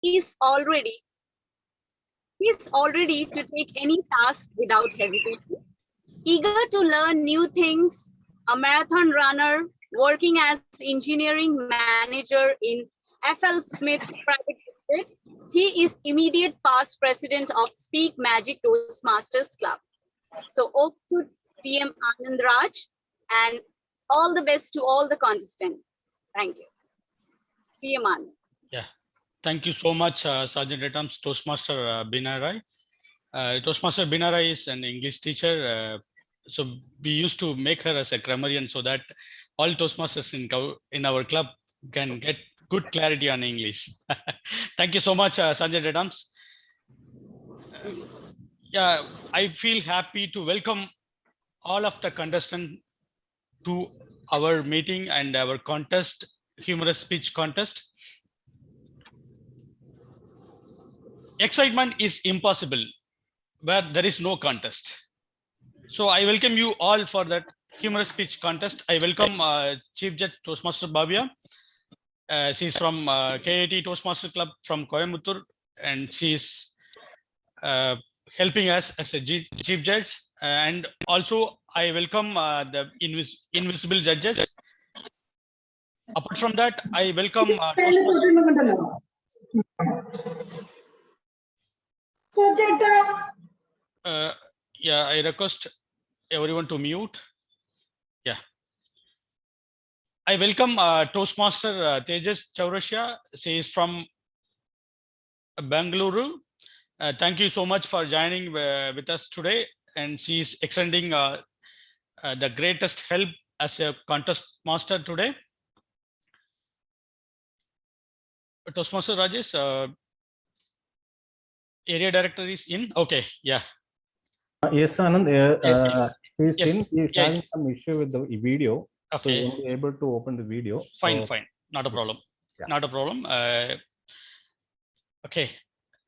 is already to take any task without hesitation. Eager to learn new things, a marathon runner working as engineering manager in FL Smith Private Limited. He is immediate past president of Speak Magic Toastmasters Club. So over to TM Anand Raj, and all the best to all the contestants. Thank you. TM Anand. Yeah, thank you so much, Sergeant at Arms Toastmaster Binarai. Toastmaster Binarai is an English teacher. So we used to make her as a grammarian so that all Toastmasters in our club can get good clarity on English. Thank you so much, Sergeant at Arms. Yeah, I feel happy to welcome all of the contestants to our meeting and our contest, humorous speech contest. Excitement is impossible where there is no contest. So I welcome you all for that humorous speech contest. I welcome Chief Judge Toastmaster Bhavya. She's from KIT Toastmaster Club from Coimbatore, and she's helping us as a Chief Judge. And also I welcome the invisible judges. Apart from that, I welcome yeah, I request everyone to mute. Yeah. I welcome Toastmaster Tejas Chaurashia. She is from Bangalore. Thank you so much for joining with us today. And she is extending the greatest help as a contest master today. Toastmaster Rajesh, area director is in. Okay, yeah. Yes, Anand. He's Yes. in. He's having some issue with the video. Okay. So he's able to open the video. Fine, so, fine. Not a problem. Yeah. Not a problem. Okay.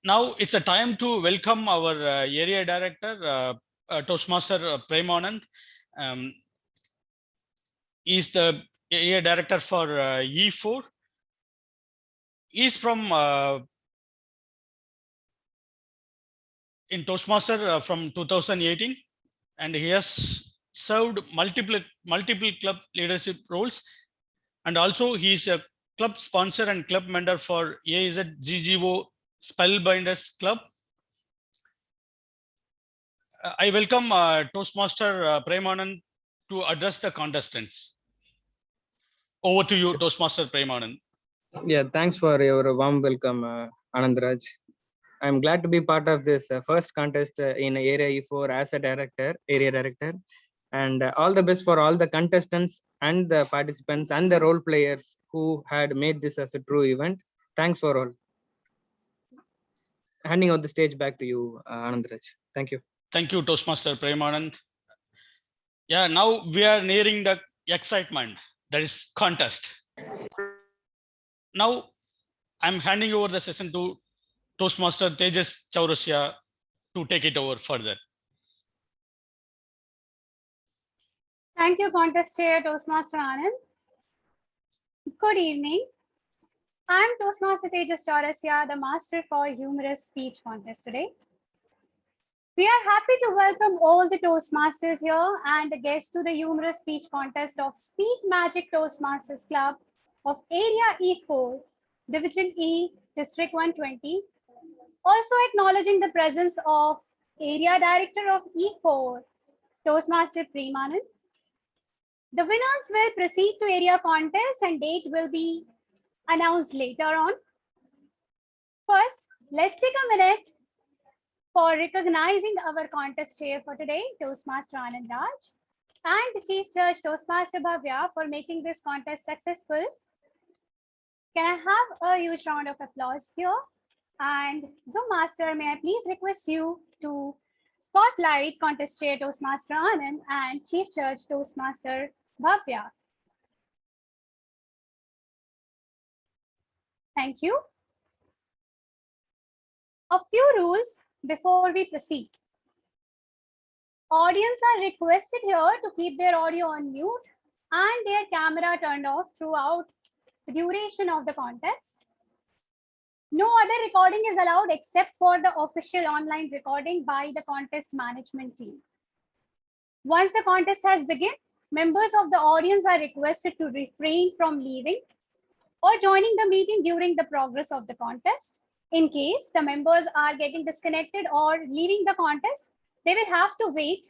Now it's a time to welcome our area director, Toastmaster Prem Anand. He's the area director for E4. He's from in Toastmaster from 2018, and he has served multiple club leadership roles, and also he is a club sponsor and club member for AZ GGO Spellbinders Club. I welcome Toastmaster Prem Anand to address the contestants. Over to you, Toastmaster Prem Anand. Yeah, thanks for your warm welcome, Anand Raj. I'm glad to be part of this first contest in Area E4 as a area director. And all the best for all the contestants and the participants and the role players who had made this as a true event. Thanks for all. Handing out the stage back to you, Anand Raj. Thank you. Thank you, Toastmaster Prem Anand. Yeah, now we are nearing the excitement, that is contest. Now I'm handing over the session to Toastmaster Tejas Chaurashia to take it over further. Thank you, Contest Chair Toastmaster Anand. Good evening. I'm Toastmaster Tejas Chaurashia, the Master for Humorous Speech Contest today. We are happy to welcome all the Toastmasters here and the guests to the Humorous Speech Contest of Speak Magic Toastmasters Club of Area E4, Division E, District 120. Also acknowledging the presence of Area Director of E4, Toastmaster Prem Anand. The winners will proceed to area contest and date will be announced later on. First, let's take a minute for recognizing our contest chair for today, Toastmaster Anand Raj, and the Chief Judge Toastmaster Bhavya for making this contest successful. Can I have a huge round of applause here? And Zoom Master, may I please request you to spotlight Contest Chair Toastmaster Anand and Chief Judge Toastmaster Bhavya. Thank you. A few rules before we proceed. Audience are requested here to keep their audio on mute and their camera turned off throughout the duration of the contest. No other recording is allowed except for the official online recording by the contest management team. Once the contest has begun, members of the audience are requested to refrain from leaving or joining the meeting during the progress of the contest. In case the members are getting disconnected or leaving the contest, they will have to wait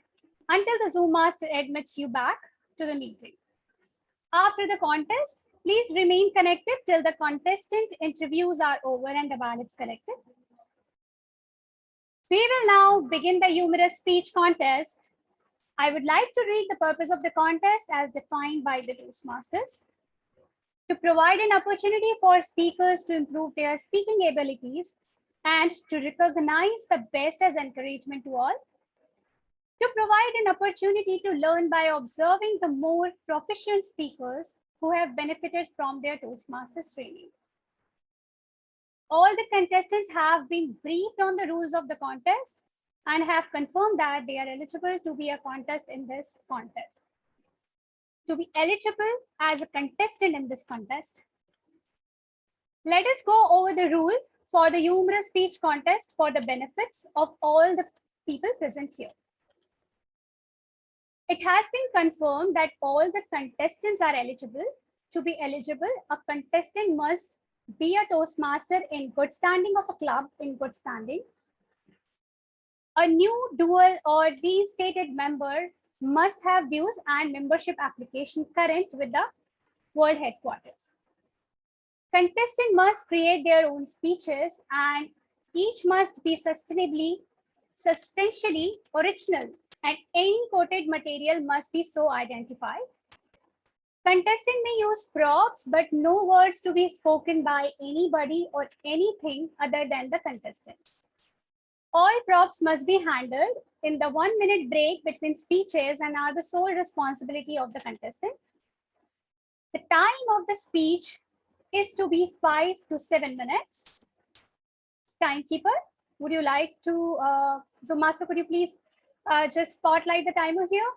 until the Zoom master admits you back to the meeting. After the contest, please remain connected till the contestant interviews are over and the ballots collected. We will now begin the humorous speech contest. I would like to read the purpose of the contest as defined by the Toastmasters. To provide an opportunity for speakers to improve their speaking abilities and to recognize the best as encouragement to all. To provide an opportunity to learn by observing the more proficient speakers who have benefited from their Toastmasters training. All the contestants have been briefed on the rules of the contest and have confirmed that they are eligible to be a contest in this contest. To be eligible as a contestant in this contest, let us go over the rule for the humorous speech contest for the benefits of all the people present here. It has been confirmed that all the contestants are eligible. To be eligible, a contestant must be a Toastmaster in good standing of a club in good standing. A new dual or reinstated member must have dues and membership application current with the world headquarters. Contestant must create their own speeches and each must be substantially original and any quoted material must be so identified. Contestant may use props, but no words to be spoken by anybody or anything other than the contestants. All props must be handled in the 1 minute break between speeches and are the sole responsibility of the contestant. The time of the speech is to be 5 to 7 minutes. Timekeeper, would you like to, Zoom Master, could you please just spotlight the timer here?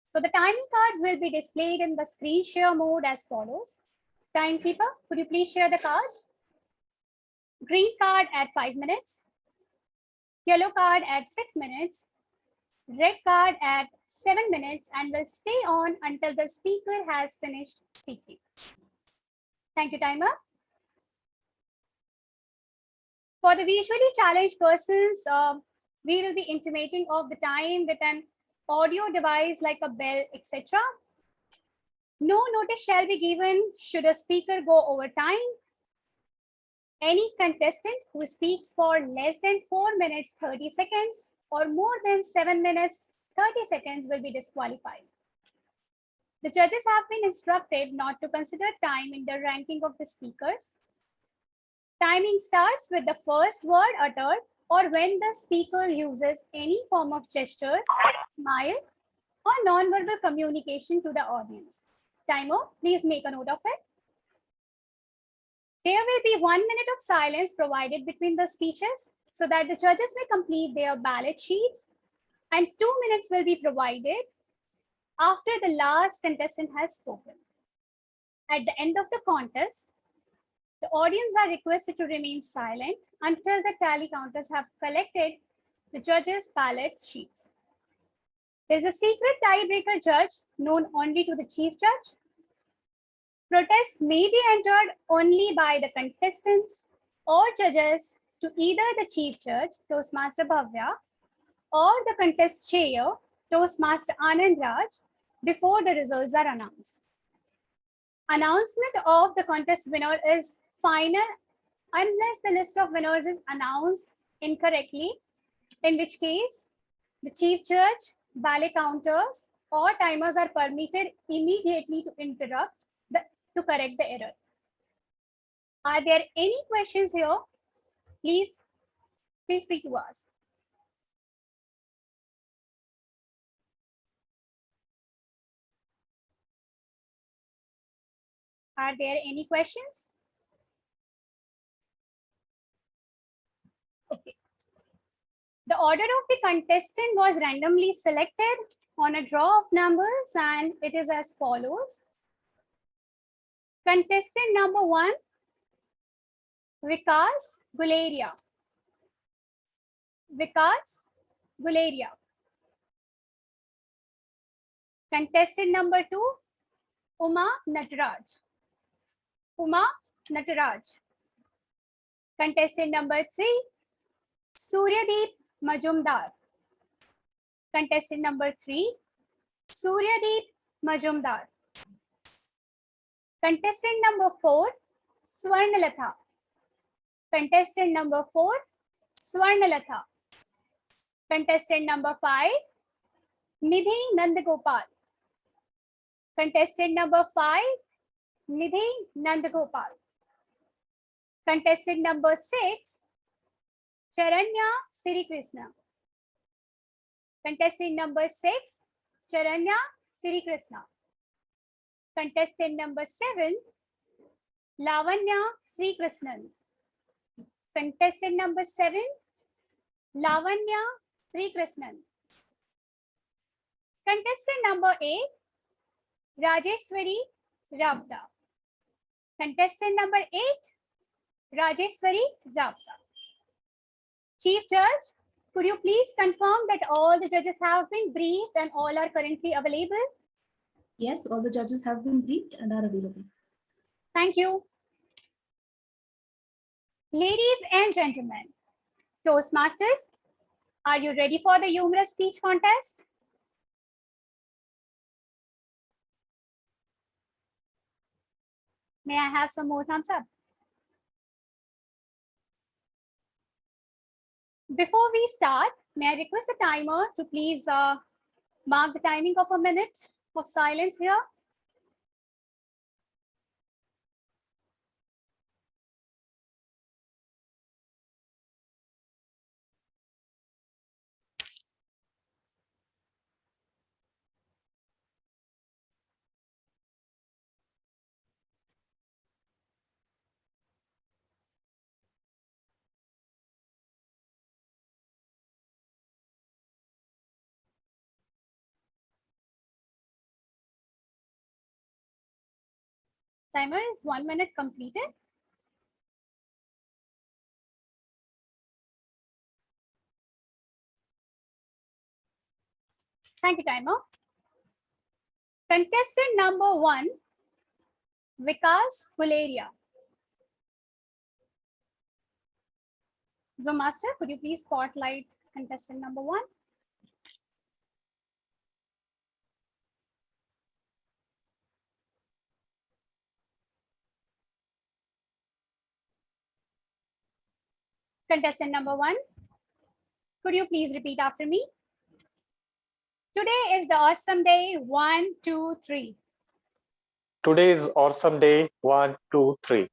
So the timing cards will be displayed in the screen share mode as follows. Timekeeper, could you please share the cards? Green card at 5 minutes, yellow card at 6 minutes, red card at 7 minutes, and will stay on until the speaker has finished speaking. Thank you, timer. For the visually challenged persons, we will be intimating of the time with an audio device like a bell, etc. No notice shall be given should a speaker go over time. Any contestant who speaks for less than 4 minutes 30 seconds or more than 7 minutes 30 seconds will be disqualified. The judges have been instructed not to consider time in the ranking of the speakers. Timing starts with the first word uttered or when the speaker uses any form of gestures, smile, or non-verbal communication to the audience. Timer, please make a note of it. There will be 1 minute of silence provided between the speeches so that the judges may complete their ballot sheets, and 2 minutes will be provided after the last contestant has spoken. At the end of the contest, the audience are requested to remain silent until the tally counters have collected the judges' ballot sheets. There's a secret tiebreaker judge known only to the chief judge. Protests may be entered only by the contestants or judges to either the chief judge, Toastmaster Bhavya, or the contest chair, Toastmaster Anand Raj, before the results are announced. Announcement of the contest winner is final unless the list of winners is announced incorrectly, in which case the chief judge, ballot counters, or timers are permitted immediately to interrupt to correct the error. Are there any questions here? Please feel free to ask. Are there any questions? Okay. The order of the contestant was randomly selected on a draw of numbers, and it is as follows. Contestant number 1, Vikas Guleria. Vikas Guleria. Contestant number 2, Uma Nataraj. Uma Nataraj. Contestant number 3, Suryadeep Majumdar. Contestant number 3, Suryadeep Majumdar. Contestant number 4, Swarnalatha. Contestant number 4, Swarnalatha. Contestant number 5, Nidhi Nandagopal. Contestant number 5, Nidhi Nandagopal. Contestant number 6, Charanya Sirikrishna. Contestant number 6, Charanya Sirikrishna. Contestant number 7, Lavanya Srikrishnan. Contestant number 7, Lavanya Srikrishnan. Contestant number 8, Rajeshwari Ravda. Contestant number 8, Rajeshwari Ravda. Chief Judge, could you please confirm that all the judges have been briefed and all are currently available? Yes, all the judges have been briefed and are available. Thank you. Ladies and gentlemen, Toastmasters, are you ready for the humorous speech contest? May I have some more thumbs up? Before we start, may I request the timer to please mark the timing of a minute of silence here. Timer is 1 minute completed. Thank you, timer. Contestant number 1, Vikas Guleria. Zoom Master, could you please spotlight contestant number 1? Contestant number 1, could you please repeat after me? Today is the awesome day, 1, 2, 3. Today is awesome day, 1, 2, 3.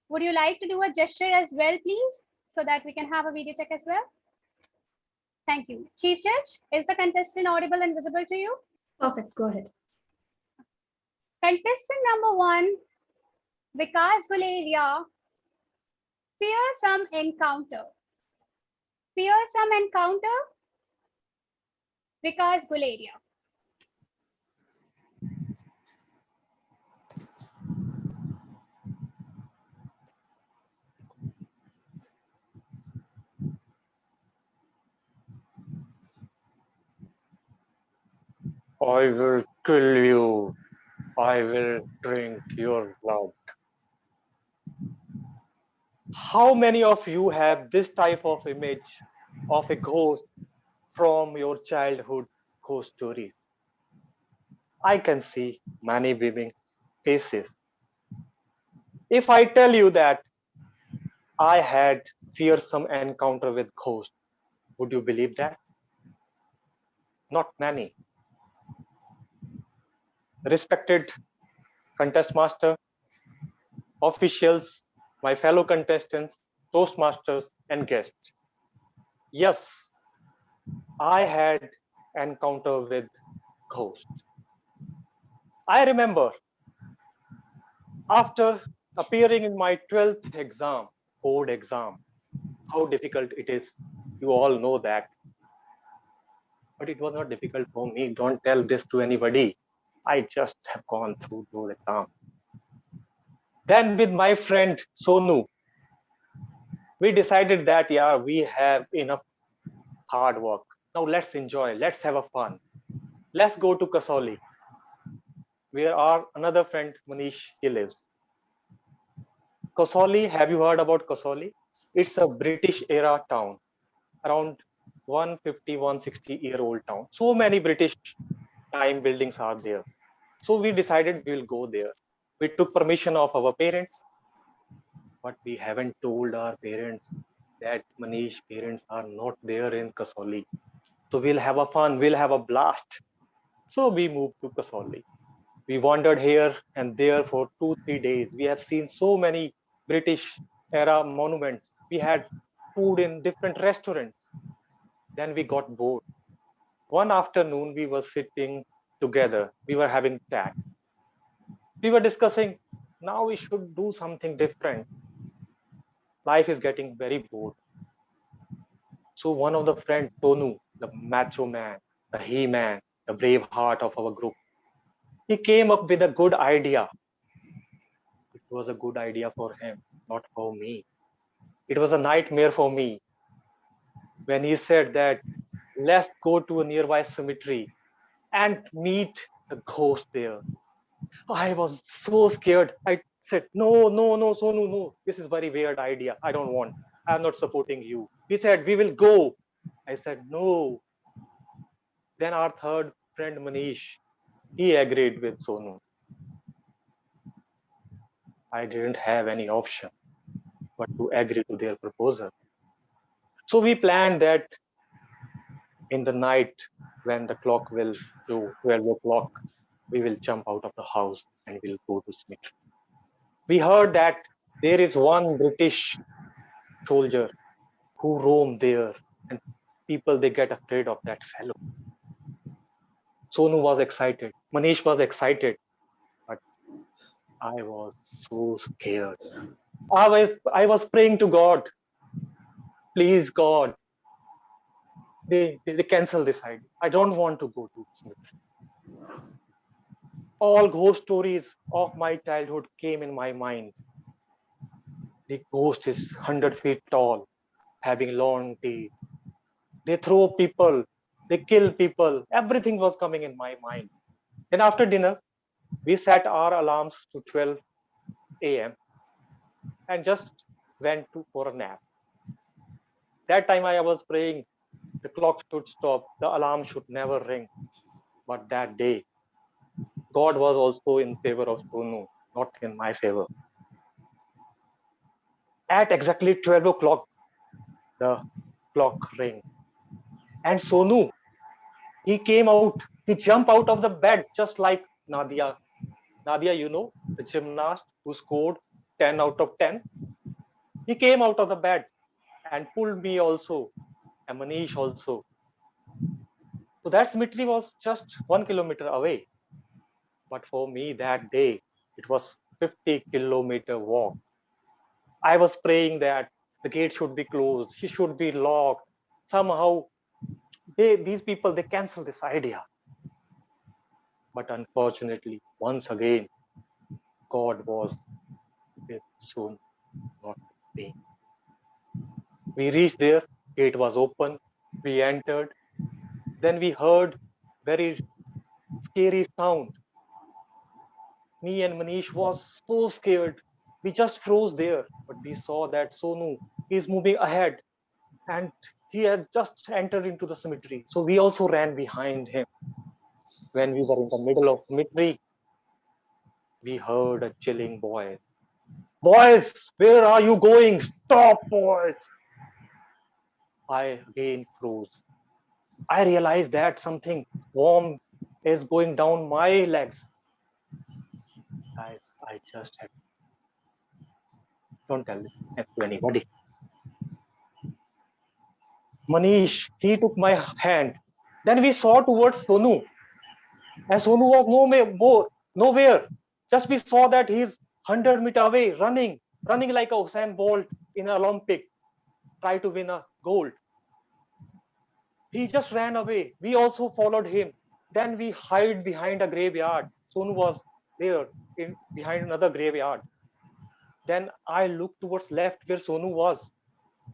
Would you like to do a gesture as well, please, so that we can have a video check as well? Thank you. Chief Judge, is the contestant audible and visible to you? Perfect, go ahead. Contestant number 1, Vikas Guleria, fearsome encounter. Fearsome encounter, Vikas Guleria. I will kill you. I will drink your blood. How many of you have this type of image of a ghost from your childhood ghost stories? I can see many beaming faces. If I tell you that I had fearsome encounter with ghost, would you believe that? Not many. Respected contest master, officials, my fellow contestants, Toastmasters, and guests. Yes, I had encounter with ghost. I remember after appearing in my 12th exam, board exam, how difficult it is. You all know that. but it was not difficult for me. Don't tell this to anybody. I just have gone through those exams. Then with my friend Sonu, we decided that yeah, we have enough hard work. Now let's enjoy. Let's have a fun. Let's go to Kasoli, where our another friend Manish he lives. Kasoli, have you heard about Kasoli? It's a British era town, around 150, 160-year-old town. So many British time buildings are there. So we decided we'll go there. We took permission of our parents, but we haven't told our parents that Manish parents are not there in Kasoli. So we'll have a fun, we'll have a blast. So we moved to Kasoli. We wandered here and there for 2, 3 days. We have seen so many British era monuments. We had food in different restaurants. Then we got bored. One afternoon, we were sitting together. We were having chat. We were discussing, now we should do something different. Life is getting very bored. So one of the friends, Tonu, the macho man, the he-man, the brave heart of our group, he came up with a good idea. It was a good idea for him, not for me. It was a nightmare for me when he said that let's go to a nearby cemetery and meet the ghost there. I was so scared. I said, no, no, no, Sonu, no. This is very weird idea. I don't want. I'm not supporting you. He said, we will go. I said, no. Then our third friend Manish, he agreed with Sonu. I didn't have any option but to agree to their proposal. So we planned that in the night when the clock will do 12 o'clock, we will jump out of the house and we'll go to cemetery. We heard that there is one British soldier who roam there and people they get afraid of that fellow. Sonu was excited, Manish was excited, but I was so scared. I was praying to God, please God, they cancel this idea. I don't want to go to cemetery. All ghost stories of my childhood came in my mind. The ghost is 100 feet tall, having long teeth. They throw people, they kill people. Everything was coming in my mind. Then after dinner, we set our alarms to 12 a.m. and just went for a nap. That time I was praying, the clock should stop, the alarm should never ring. But that day, God was also in favor of Sonu, not in my favor. At exactly 12 o'clock, the clock rang. And Sonu, he came out, he jumped out of the bed just like Nadia. Nadia, you know, the gymnast who scored 10 out of 10. He came out of the bed and pulled me also, and Manish also. So that cemetery was just 1 kilometer away. But for me that day, it was 50-kilometer walk. I was praying that the gate should be closed, he should be locked. Somehow, these people, they cancel this idea. But unfortunately, once again, God was with soon, not with me. We reached there, gate was open, we entered, then we heard very scary sound. Me and Manish was so scared. We just froze there, but we saw that Sonu is moving ahead and he had just entered into the cemetery. So we also ran behind him. When we were in the middle of cemetery, we heard a chilling voice. Boys, where are you going? Stop, boys. I again froze. I realized that something warm is going down my legs. I just had, don't tell this to anybody. Manish, he took my hand. Then we saw towards Sonu. And Sonu was nowhere. Just we saw that he's 100 meters away, running like a Usain Bolt in an Olympic, try to win a gold. He just ran away. We also followed him. Then we hid behind a graveyard. Sonu was there in behind another graveyard. Then I looked towards left where Sonu was.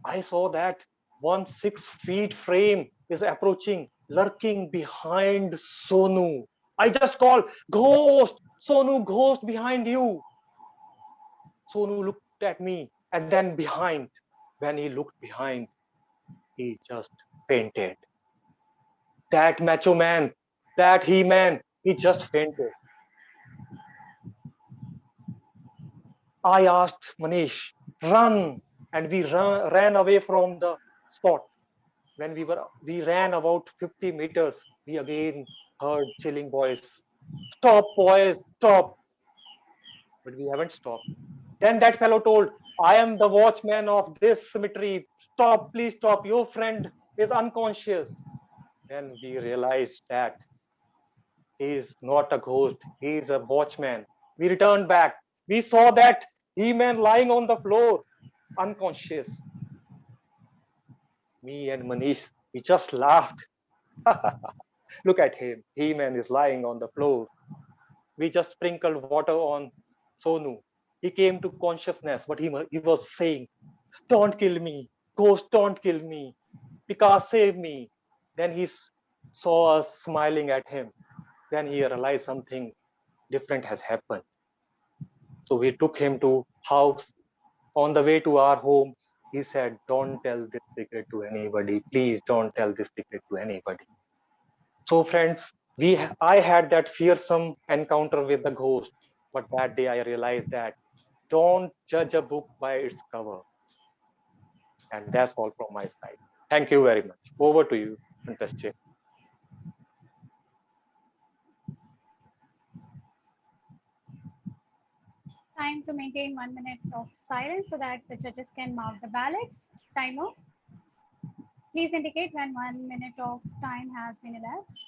I saw that one 6 feet frame is approaching, lurking behind Sonu. I just called, Ghost! Sonu, ghost behind you! Sonu looked at me and then behind. When he looked behind, he just fainted. That macho man, that he man, he just fainted. I asked Manish, run! And we ran away from the spot. When we ran about 50 meters, we again heard chilling voice. Stop, boys, stop. But we haven't stopped. Then that fellow told, I am the watchman of this cemetery. Stop, please stop. Your friend is unconscious. Then we realized that he is not a ghost. He is a watchman. We returned back. We saw that he-man lying on the floor, unconscious. Me and Manish, we just laughed. Look at him. He-man is lying on the floor. We just sprinkled water on Sonu. He came to consciousness, but he was saying, don't kill me. Ghost, don't kill me. Pika, save me. Then he saw us smiling at him. Then he realized something different has happened. So we took him to house. On the way to our home, he said, don't tell this secret to anybody. Please don't tell this secret to anybody. So friends, I had that fearsome encounter with the ghost. But that day I realized that don't judge a book by its cover. And that's all from my side. Thank you very much. Over to you, Contestant. Time to maintain 1 minute of silence so that the judges can mark the ballots. Timer. Please indicate when 1 minute of time has been elapsed.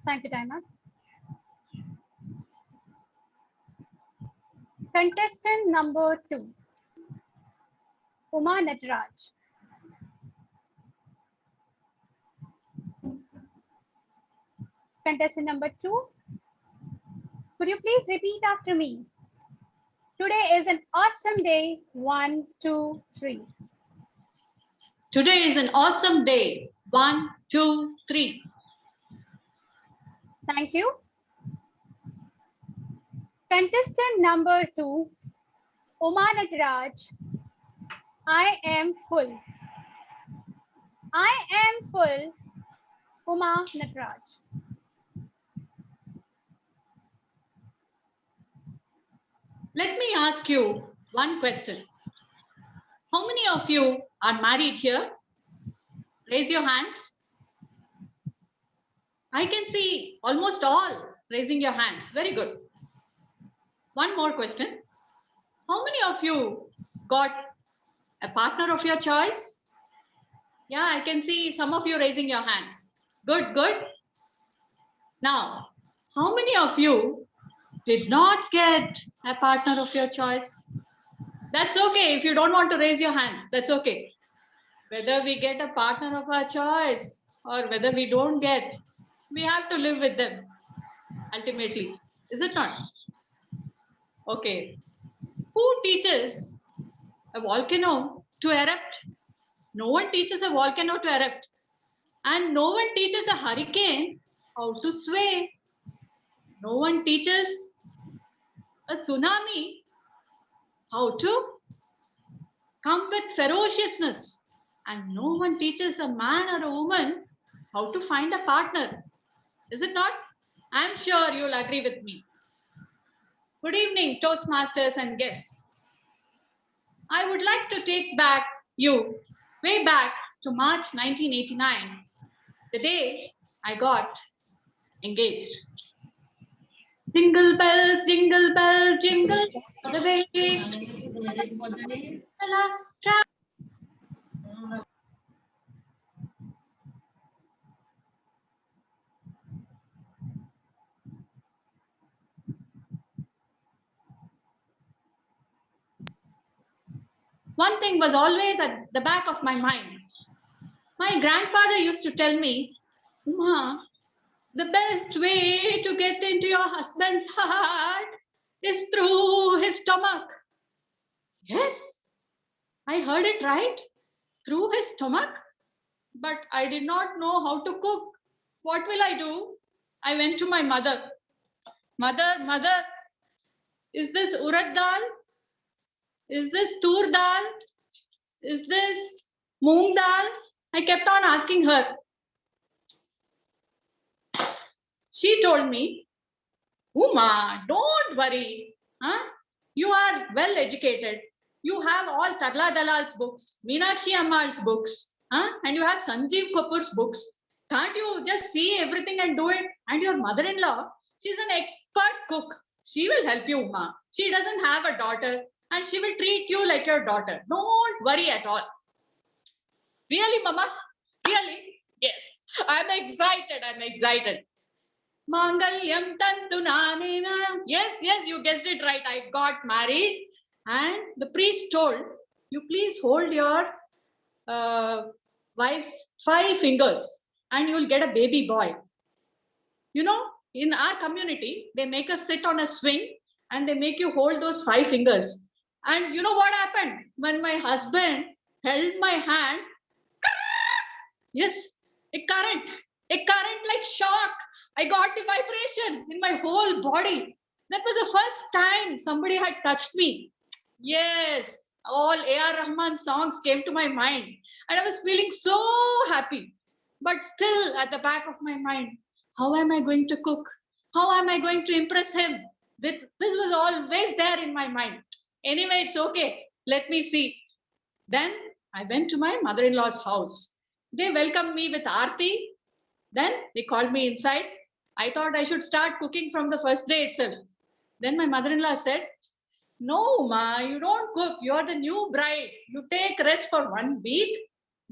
Thank you, timer. Contestant number 2, Uma Nataraj. Contestant number 2, could you please repeat after me? Today is an awesome day. 1, 2, 3. Today is an awesome day. 1, 2, 3. Thank you. Contestant number 2, Uma Nataraj. I am full. I am full. Uma Nataraj. Let me ask you one question. How many of you are married here? Raise your hands. I can see almost all raising your hands. Very good. One more question. How many of you got a partner of your choice? Yeah, I can see some of you raising your hands. Good, good. Now, how many of you did not get a partner of your choice? That's okay. If you don't want to raise your hands, that's okay. Whether we get a partner of our choice or whether we don't get, we have to live with them ultimately. Is it not? Okay. Who teaches a volcano to erupt? No one teaches a volcano to erupt. And no one teaches a hurricane how to sway. No one teaches a tsunami how to come with ferociousness. And no one teaches a man or a woman how to find a partner. Is it not? I'm sure you'll agree with me. Good evening, Toastmasters and guests. I would like to take back you way back to March 1989, the day I got engaged. Jingle bells, jingle bells, jingle all the way. One thing was always at the back of my mind. My grandfather used to tell me, Uma, the best way to get into your husband's heart is through his stomach. Yes, I heard it right. Through his stomach. But I did not know how to cook. What will I do? I went to my mother. Mother, is this urad dal? Is this tur dal? Is this moong dal? I kept on asking her. She told me, Uma, don't worry. Huh? You are well educated. You have all Tarla Dalal's books, Meenakshi Ammal's books, and you have Sanjeev Kapoor's books. Can't you just see everything and do it? And your mother-in-law, she's an expert cook. She will help you, Uma. She doesn't have a daughter and she will treat you like your daughter. Don't worry at all. Really, Mama? Really? Yes. I'm excited. Mangalyam tantunanena. Yes, you guessed it right. I got married. And the priest told, you please hold your wife's 5 fingers and you will get a baby boy. You know, in our community, they make us sit on a swing and they make you hold those 5 fingers. And you know what happened? When my husband held my hand, yes, a current like shock. I got the vibration in my whole body. That was the first time somebody had touched me. Yes, all A.R. Rahman songs came to my mind and I was feeling so happy. But still at the back of my mind, how am I going to cook? How am I going to impress him? This was always there in my mind. Anyway, it's okay. Let me see. Then I went to my mother-in-law's house. They welcomed me with Aarti. Then they called me inside. I thought I should start cooking from the first day itself. Then my mother-in-law said, no, Ma, you don't cook. You're the new bride. You take rest for 1 week.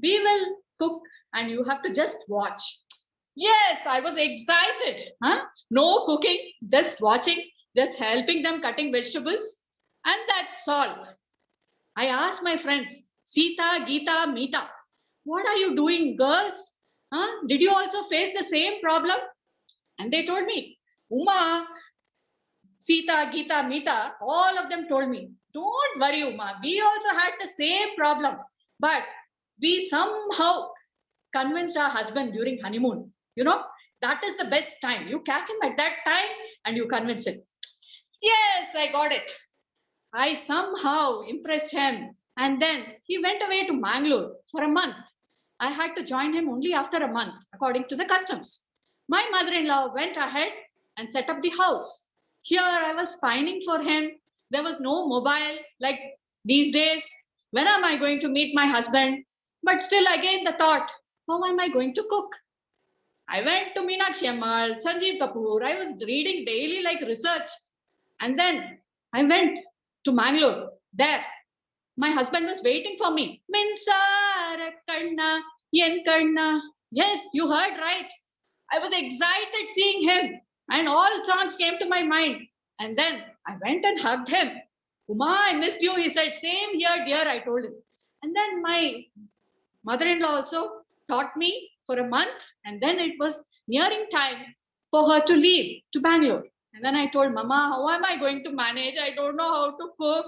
We will cook and you have to just watch. Yes, I was excited. No cooking, just watching, just helping them cutting vegetables. And that's all. I asked my friends, Sita, Geeta, Meeta, what are you doing, girls? Did you also face the same problem? And they told me, Uma, Sita, Geeta, Meeta, all of them told me, don't worry, Uma, we also had the same problem. But we somehow convinced our husband during honeymoon. You know, that is the best time. You catch him at that time and you convince him. Yes, I got it. I somehow impressed him. And then he went away to Mangalore for a month. I had to join him only after a month, according to the customs. My mother-in-law went ahead and set up the house. Here I was pining for him. There was no mobile like these days. When am I going to meet my husband? But still again the thought, how am I going to cook? I went to Meenakshi Ammal, Sanjeev Kapoor. I was reading daily like research. And then I went to Mangalore. There, my husband was waiting for me. Minsara Kanna, Yen Kanna. Yes, you heard right. I was excited seeing him, and all songs came to my mind. And then I went and hugged him. Uma, I missed you. He said, same here, dear, I told him. And then my mother-in-law also taught me for a month. And then it was nearing time for her to leave to Bangalore. And then I told Mama, how am I going to manage? I don't know how to cook.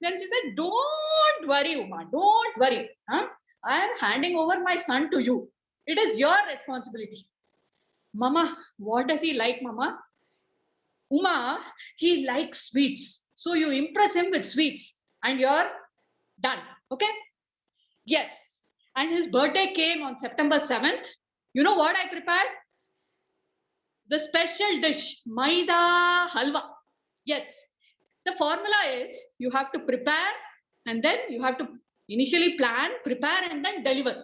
Then she said, don't worry, Uma, don't worry. Huh? I am handing over my son to you. It is your responsibility. Mama, what does he like, Mama? Uma, he likes sweets. So you impress him with sweets and you're done. Okay? Yes. And his birthday came on September 7th. You know what I prepared? The special dish, Maida Halwa. Yes. The formula is you have to prepare and then you have to initially plan, prepare, and then deliver.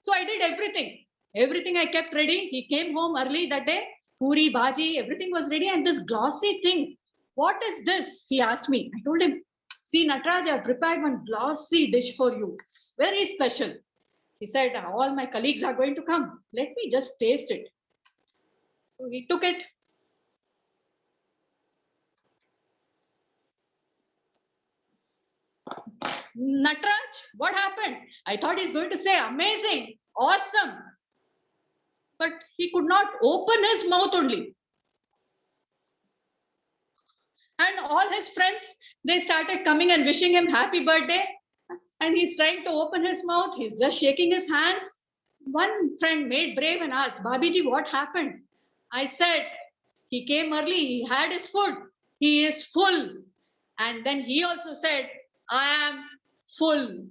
So I did everything. Everything I kept ready. He came home early that day. Puri, bhaji, everything was ready. And this glossy thing, what is this? He asked me. I told him, see, Nataraj, I prepared one glossy dish for you. It's very special. He said, all my colleagues are going to come. Let me just taste it. So he took it. Nataraj, what happened? I thought he's going to say amazing, awesome. But he could not open his mouth only. And all his friends, they started coming and wishing him happy birthday. And he's trying to open his mouth. He's just shaking his hands. One friend made brave and asked, Babiji, what happened? I said, he came early. He had his food. He is full. And then he also said, I am full.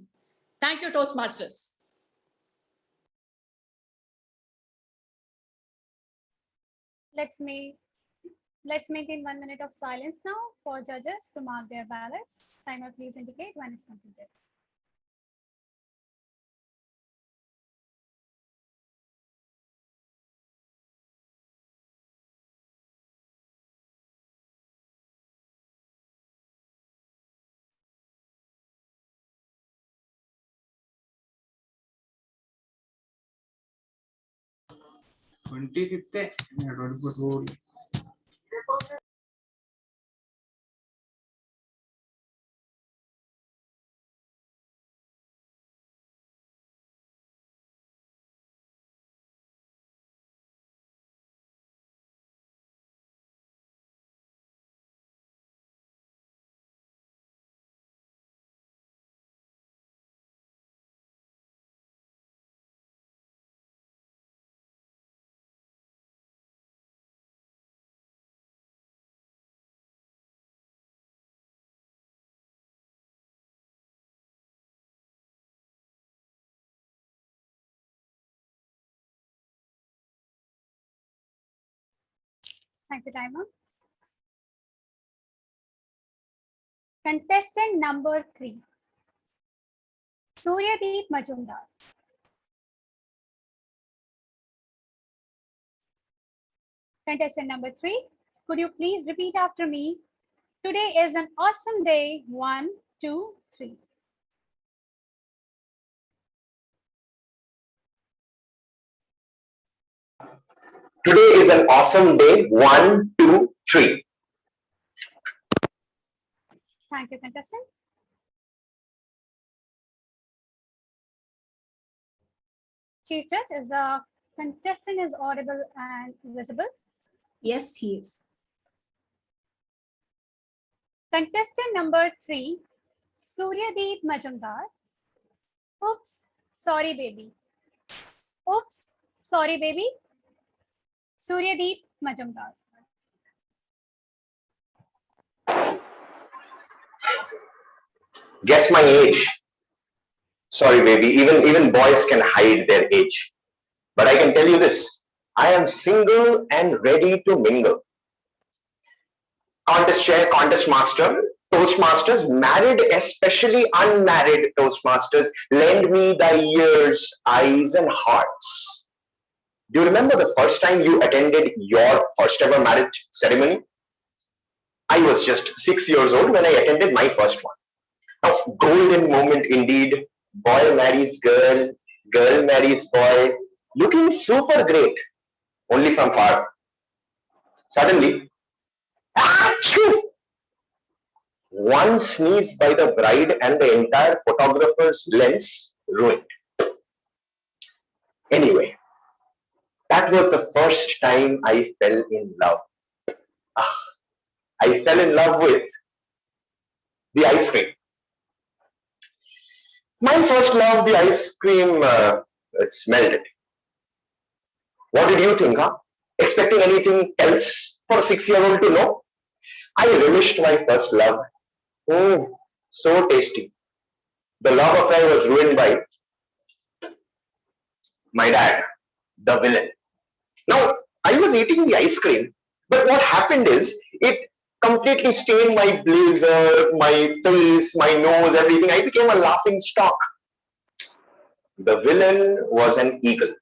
Thank you, Toastmasters. Let's maintain 1 minute of silence now for judges to mark their ballots. Timer, please indicate when it's completed. Thank you, timer. Contestant number 3, Suryadeep Majumdar. Contestant number 3, could you please repeat after me? Today is an awesome day. 1, 2, 3. Today is an awesome day. 1, 2, 3. Thank you, contestant. Chief Judge, is the contestant is audible and visible? Yes, he is. Contestant number 3, Suryadeep Majumdar. Oops, sorry, baby. Oops, sorry, baby. Suryadeep Majumdar. Guess my age. Sorry, baby. Even boys can hide their age. But I can tell you this. I am single and ready to mingle. Contest chair, contest master, Toastmasters, married, especially unmarried Toastmasters, lend me thy ears, eyes, and hearts. Do you remember the first time you attended your first ever marriage ceremony? I was just 6 years old when I attended my first one. A golden moment indeed. Boy marries girl, girl marries boy, looking super great. only from far. Suddenly, achoo! One sneeze by the bride and the entire photographer's lens ruined. Anyway, that was the first time I fell in love. Ah, I fell in love with the ice cream. My first love, the ice cream, it smelled it. What did you think, huh? Expecting anything else for a 6-year-old to know? I relished my first love. Oh, so tasty. The love affair was ruined by my dad, the villain. Now, I was eating the ice cream, but what happened is it completely stained my blazer, my face, my nose, everything. I became a laughing stock. The villain was an eagle.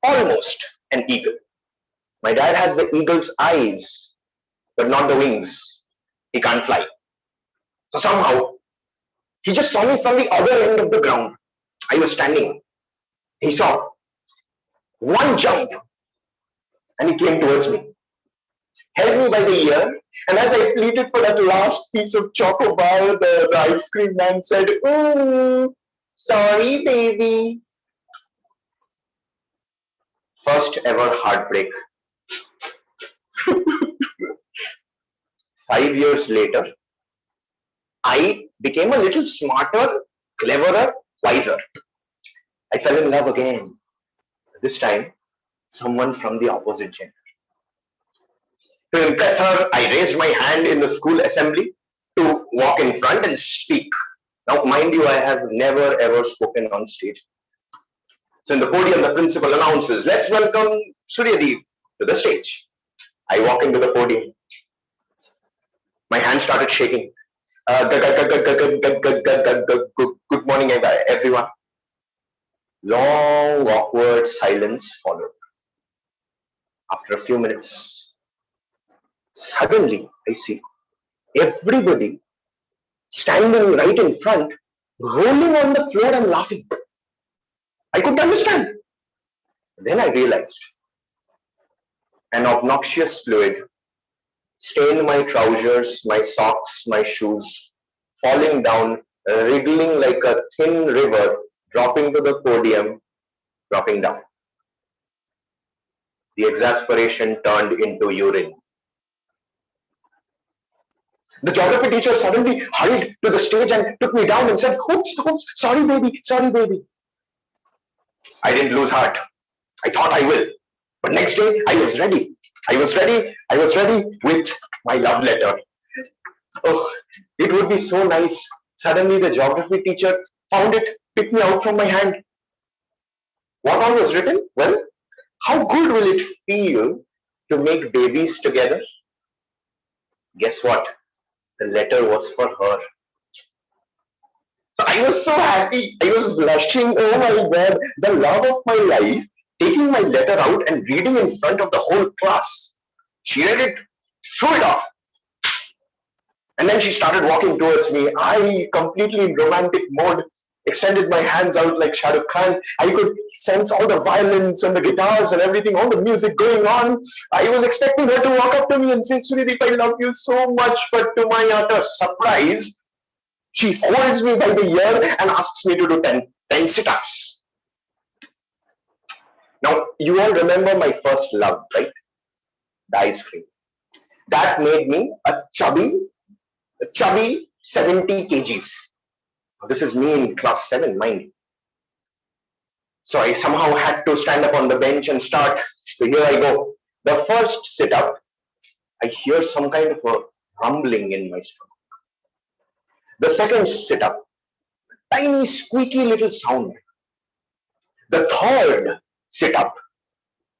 Almost an eagle. My dad has the eagle's eyes, but not the wings. He can't fly. So somehow, he just saw me from the other end of the ground. I was standing. He saw one jump and he came towards me, held me by the ear, and as I pleaded for that last piece of choco bar, the ice cream man said, "Ooh, sorry, baby." First ever heartbreak. 5 years later, I became a little smarter, cleverer, wiser. I fell in love again. This time, someone from the opposite gender. To impress her, I raised my hand in the school assembly to walk in front and speak. Now, mind you, I have never ever spoken on stage. So in the podium, the principal announces, "Let's welcome Suryadeep to the stage." I walk into the podium. My hand started shaking. Good morning, everyone. Long, awkward silence followed. After a few minutes, suddenly I see everybody standing right in front, rolling on the floor and laughing. I couldn't understand. Then I realized an obnoxious fluid stained my trousers, my socks, my shoes, falling down, wriggling like a thin river, dropping to the podium, dropping down. The exasperation turned into urine. The geography teacher suddenly hurried to the stage and took me down and said, "Oops, oops, sorry, baby, sorry, baby." I didn't lose heart. I thought I will. But next day, I was ready. I was ready with my love letter. Oh, it would be so nice. Suddenly, the geography teacher found it, picked me out from my hand. What all was written? Well, how good will it feel to make babies together? Guess what? The letter was for her. So I was so happy. I was blushing. Oh my God, the love of my life, taking my letter out and reading in front of the whole class. She read it, threw it off. And then she started walking towards me. I, completely in romantic mode, extended my hands out like Shah Rukh Khan. I could sense all the violins and the guitars and everything, all the music going on. I was expecting her to walk up to me and say, "Suryadeep, I love you so much." But to my utter surprise, she holds me by the ear and asks me to do 10 sit-ups. Now, you all remember my first love, right? The ice cream. That made me a chubby 70 kgs. This is me in class 7, mind you. So I somehow had to stand up on the bench and start. So here I go. The first sit-up, I hear some kind of a rumbling in my stomach. The second sit-up, tiny squeaky little sound. The third sit-up,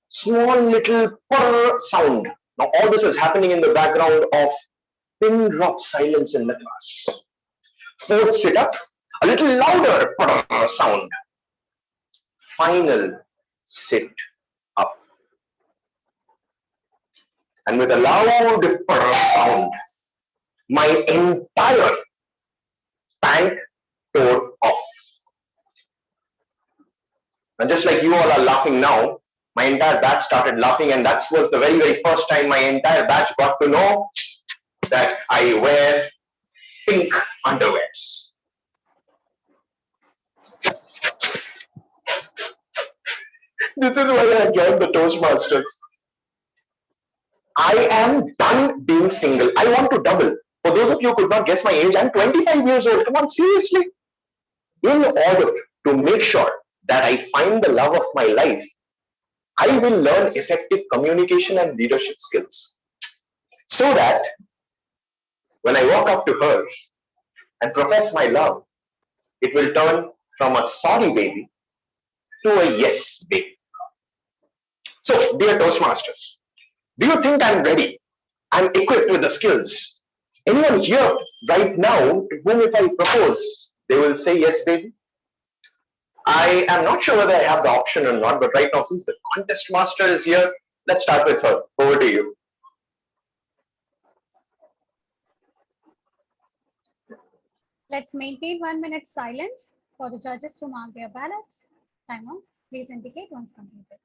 small little purr sound. Now all this is happening in the background of pin drop silence in the class. Fourth sit-up, a little louder purr sound. Final sit-up. And with a loud purr sound, my entire pant tore off. And just like you all are laughing now, my entire batch started laughing, and that was the very, very first time my entire batch got to know that I wear pink underwears. This is why I joined the Toastmasters. I am done being single. I want to double. For those of you who could not guess my age, I'm 25 years old. Come on, seriously. In order to make sure that I find the love of my life, I will learn effective communication and leadership skills. So that when I walk up to her and profess my love, it will turn from a sorry baby to a yes baby. So, dear Toastmasters, do you think I'm ready? I'm equipped with the skills. Anyone here right now to whom if I propose, they will say yes, baby? I am not sure whether I have the option or not, but right now, since the contest master is here, let's start with her. Over to you. Let's maintain 1 minute silence for the judges to mark their ballots. Time out. Please indicate once completed.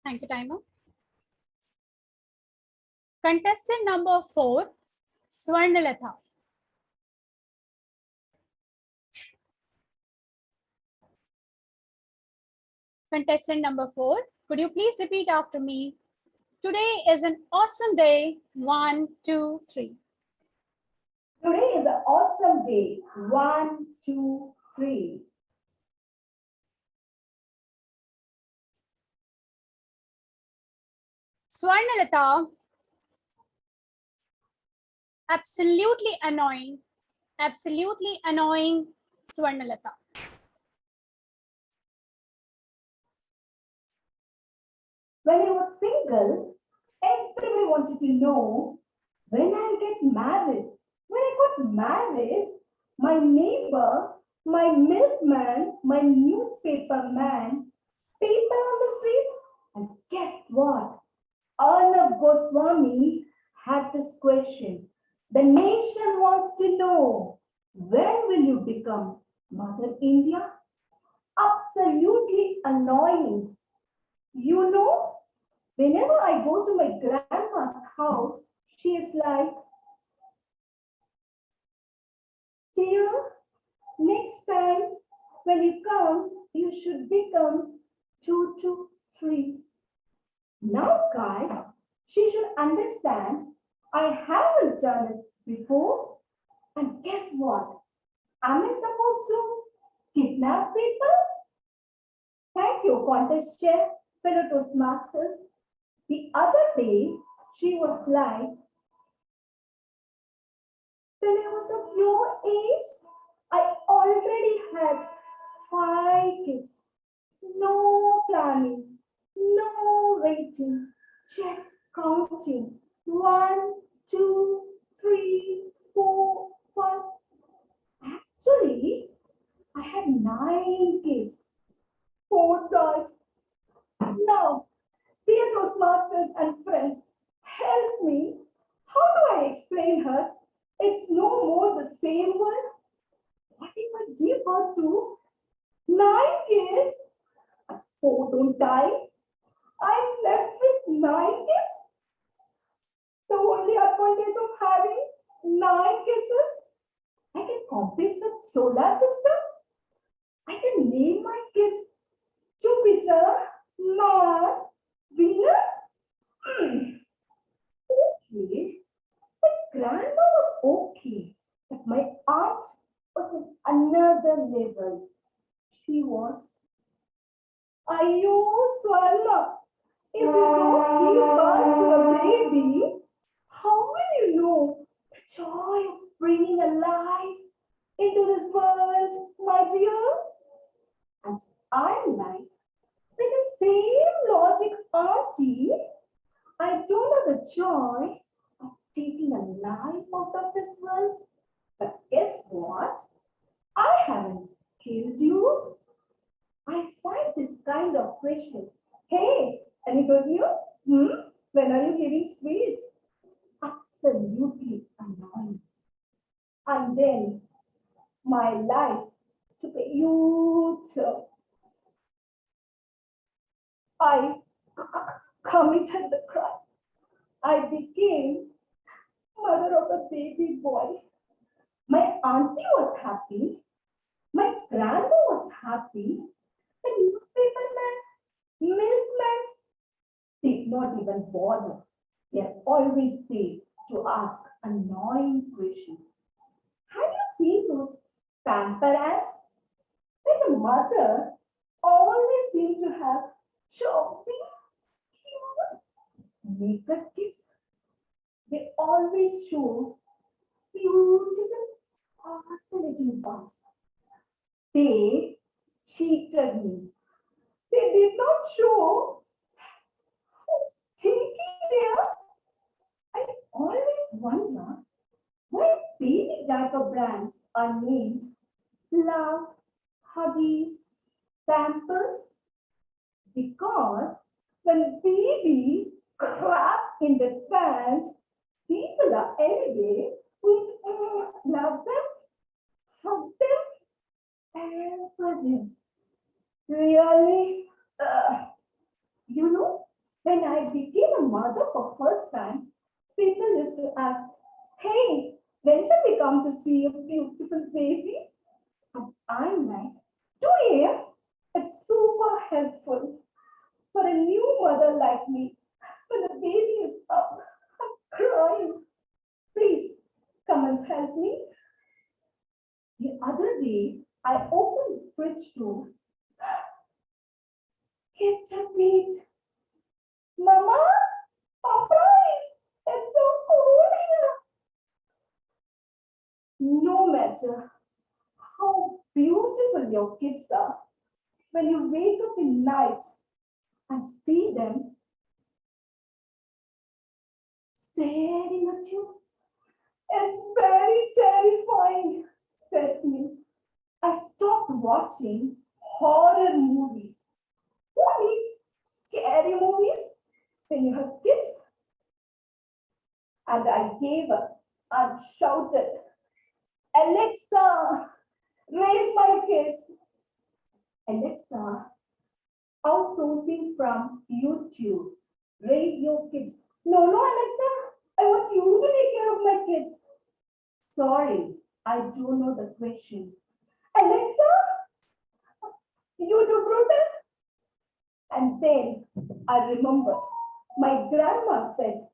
Thank you, timer. Contestant number 4, Swarnalatha. Contestant number 4, could you please repeat after me? Today is an awesome day. 1, 2, 3. Today is an awesome day. 1, 2, 3. Swarnalatha, absolutely annoying. Absolutely annoying, Swarnalatha. When I was single, everybody wanted to know when I'll get married. When I got married, my neighbor, my milkman, my newspaper man, people on the street, and guess what? Arnab Goswami had this question. The nation wants to know, when will you become Mother India? Absolutely annoying. You know, whenever I go to my grandma's house, she is like, dear, next time when you come, you should become 2 to 3. Now, guys, she should understand I haven't done it before. And guess what? Am I supposed to kidnap people? Thank you, contest chair, fellow Toastmasters. The other day, she was like, when I was of your age, I already had 5 kids. No planning, no waiting, just counting. 1, 2, 3, 4, 5. Actually, I had 9 kids. 4 died. Now, dear Toastmasters and friends, help me. How do I explain her? It's no more the same one. What if I give birth to 9 kids? 4 don't die. I'm left with 9 kids. The only advantage of having 9 kids is I can compete with solar system. I can name my kids Jupiter, Mars, Venus. Okay, my grandma was okay, but my aunt was in another level. She was, Ayo, Swarna, if you don't give birth to a baby, how will you know the joy of bringing a life into this world, my dear? And I'm like, with the same logic, Auntie, I don't know the joy of taking a life out of this world. But guess what? I haven't killed you. I find this kind of question. Hey, any good news? When are you giving sweets? Absolutely annoying. And then my life took a U-turn. I committed the crime. I became mother of a baby boy. My auntie was happy. My grandma was happy. The newspaperman, milkman did not even bother. They are always there to ask annoying questions. Have you seen those pamper ads? Where the mother always seems to have choppy, cute, naked kids. They always show beautiful, fascinating buns. They cheated me. They did not show who's taking there. I always wonder why baby diaper brands are named Love, Huggies, Pampers, because when babies crap in the pant, people are anyway going to love them, hug them, pamper them. Really? When I became a mother for first time, people used to ask, hey, when shall we come to see a beautiful baby? And I'm like, do you? It's super helpful for a new mother like me. When the baby is up, I'm crying. Please come and help me. The other day, I opened the fridge door. It's a beat. Mama, surprise! It's so cold here. No matter how beautiful your kids are, when you wake up in night and see them staring at you, it's very terrifying. Trust me, I stopped watching horror movies. Who needs scary movies when you have kids? And I gave up and shouted, Alexa, raise my kids. Alexa, outsourcing from YouTube. Raise your kids. No, Alexa, I want you to take care of my kids. Sorry, I don't know the question. Alexa, you do Brutus? And then I remembered my grandma said,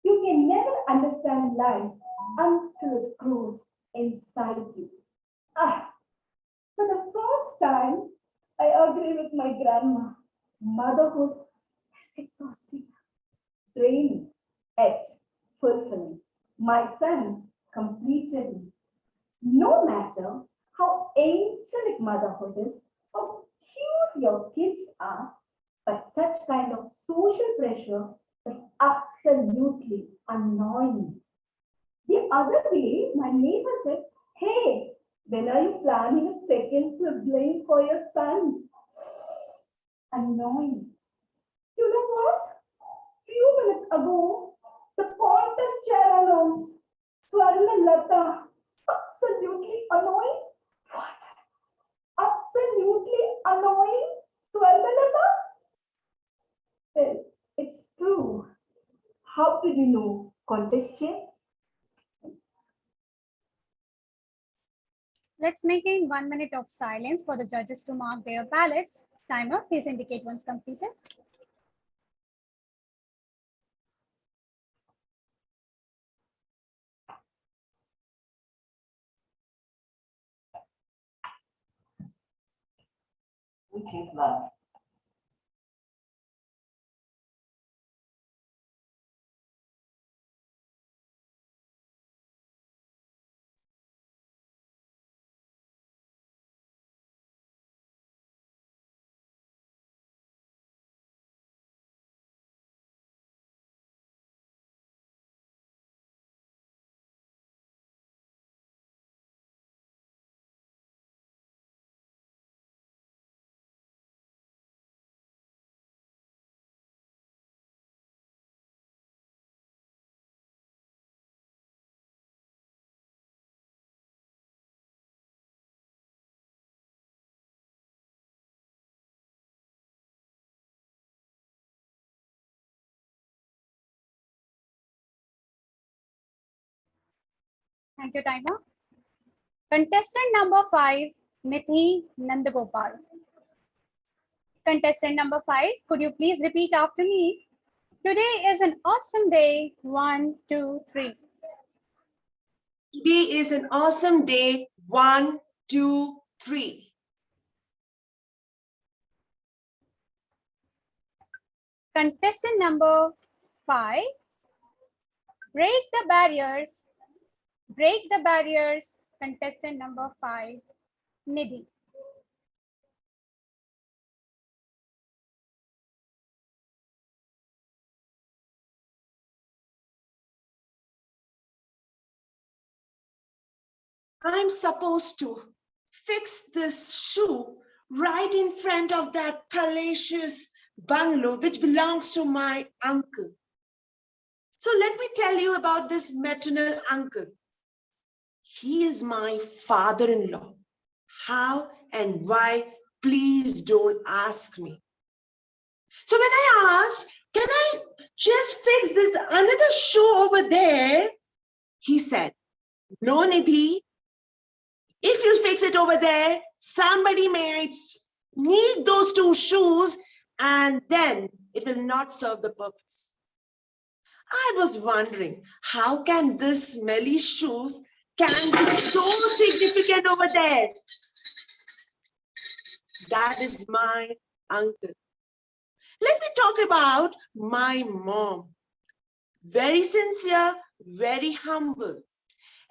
you can never understand life until it grows inside you. For the first time, I agree with my grandma. Motherhood is exhausting, draining, yet fulfilling. My son completed me. No matter how angelic motherhood is, how cute your kids are, but such kind of social pressure is absolutely annoying. The other day, my neighbor said, hey, when are you planning a second sibling for your son? Annoying. You know what? Few minutes ago, the contest chair announced Swarna Lata. Absolutely annoying. What? Absolutely annoying? Swarna Lata? Well, it's true. How did you know? Contest chair? Let's maintain 1 minute of silence for the judges to mark their ballots. Timer, please indicate once completed. Which is love. Thank you, timer. Contestant number 5, Nithi Nandagopal. Contestant number 5, could you please repeat after me? Today is an awesome day. 1, 2, 3. Today is an awesome day. 1, 2, 3. Contestant number 5, break the barriers. Break the barriers. Contestant number 5, Nidhi. I'm supposed to fix this shoe right in front of that palatial bungalow which belongs to my uncle. So let me tell you about this maternal uncle. He is my father-in-law. How and why, please don't ask me. So when I asked, can I just fix this another shoe over there? He said, no, Nidhi. If you fix it over there, somebody might need those 2 shoes and then it will not serve the purpose. I was wondering, how can this smelly shoes can be so significant over there? That is my uncle. Let me talk about my mom. Very sincere, very humble.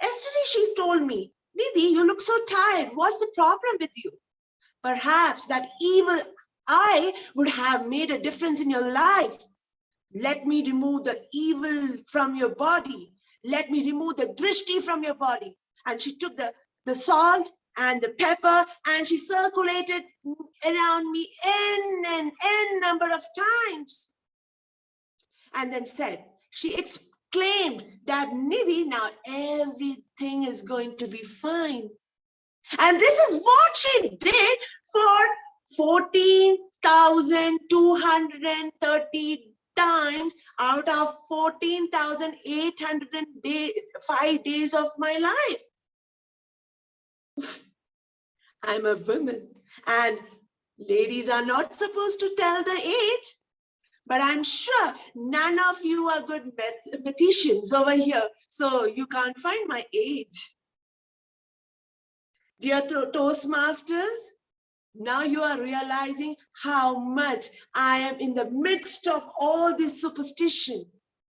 Yesterday she told me, Nidhi, you look so tired. What's the problem with you? Perhaps that evil eye would have made a difference in your life. Let me remove the evil from your body. Let me remove the drishti from your body. And she took the salt and the pepper and she circulated around me n number of times. And then said, she exclaimed that Nidhi, now everything is going to be fine. And this is what she did for 14,230 times out of 14,805 days of my life. I'm a woman and ladies are not supposed to tell the age. But I'm sure none of you are good mathematicians over here, so you can't find my age. Dear Toastmasters, now you are realizing how much I am in the midst of all this superstition,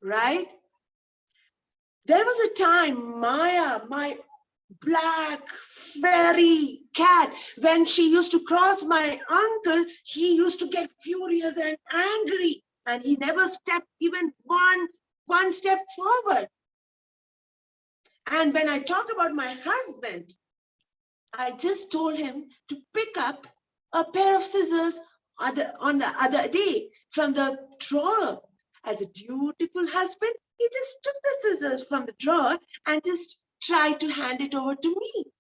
right? There was a time Maya, my black fairy cat, when she used to cross my uncle, he used to get furious and angry, and he never stepped even one step forward. And when I talk about my husband, I just told him to pick up a pair of scissors on the other day from the drawer. As a dutiful husband, he just took the scissors from the drawer and just tried to hand it over to me.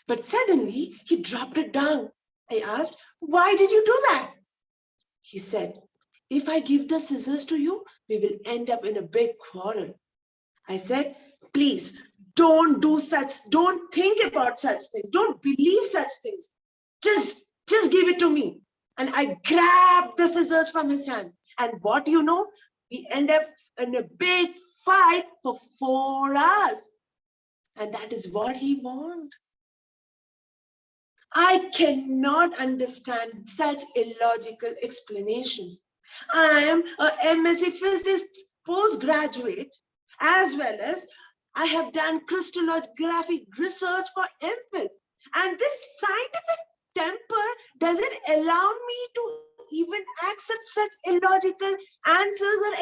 But suddenly he dropped it down. I asked, why did you do that? He said, if I give the scissors to you, we will end up in a big quarrel. I said, please Don't do such, don't think about such things. Don't believe such things. Just give it to me. And I grabbed the scissors from his hand. And what you know, we end up in a big fight for 4 hours. And that is what he wanted. I cannot understand such illogical explanations. I am a MSc Physics postgraduate, as well as I have done crystallographic research for MPhil. And this scientific temper doesn't allow me to even accept such illogical answers or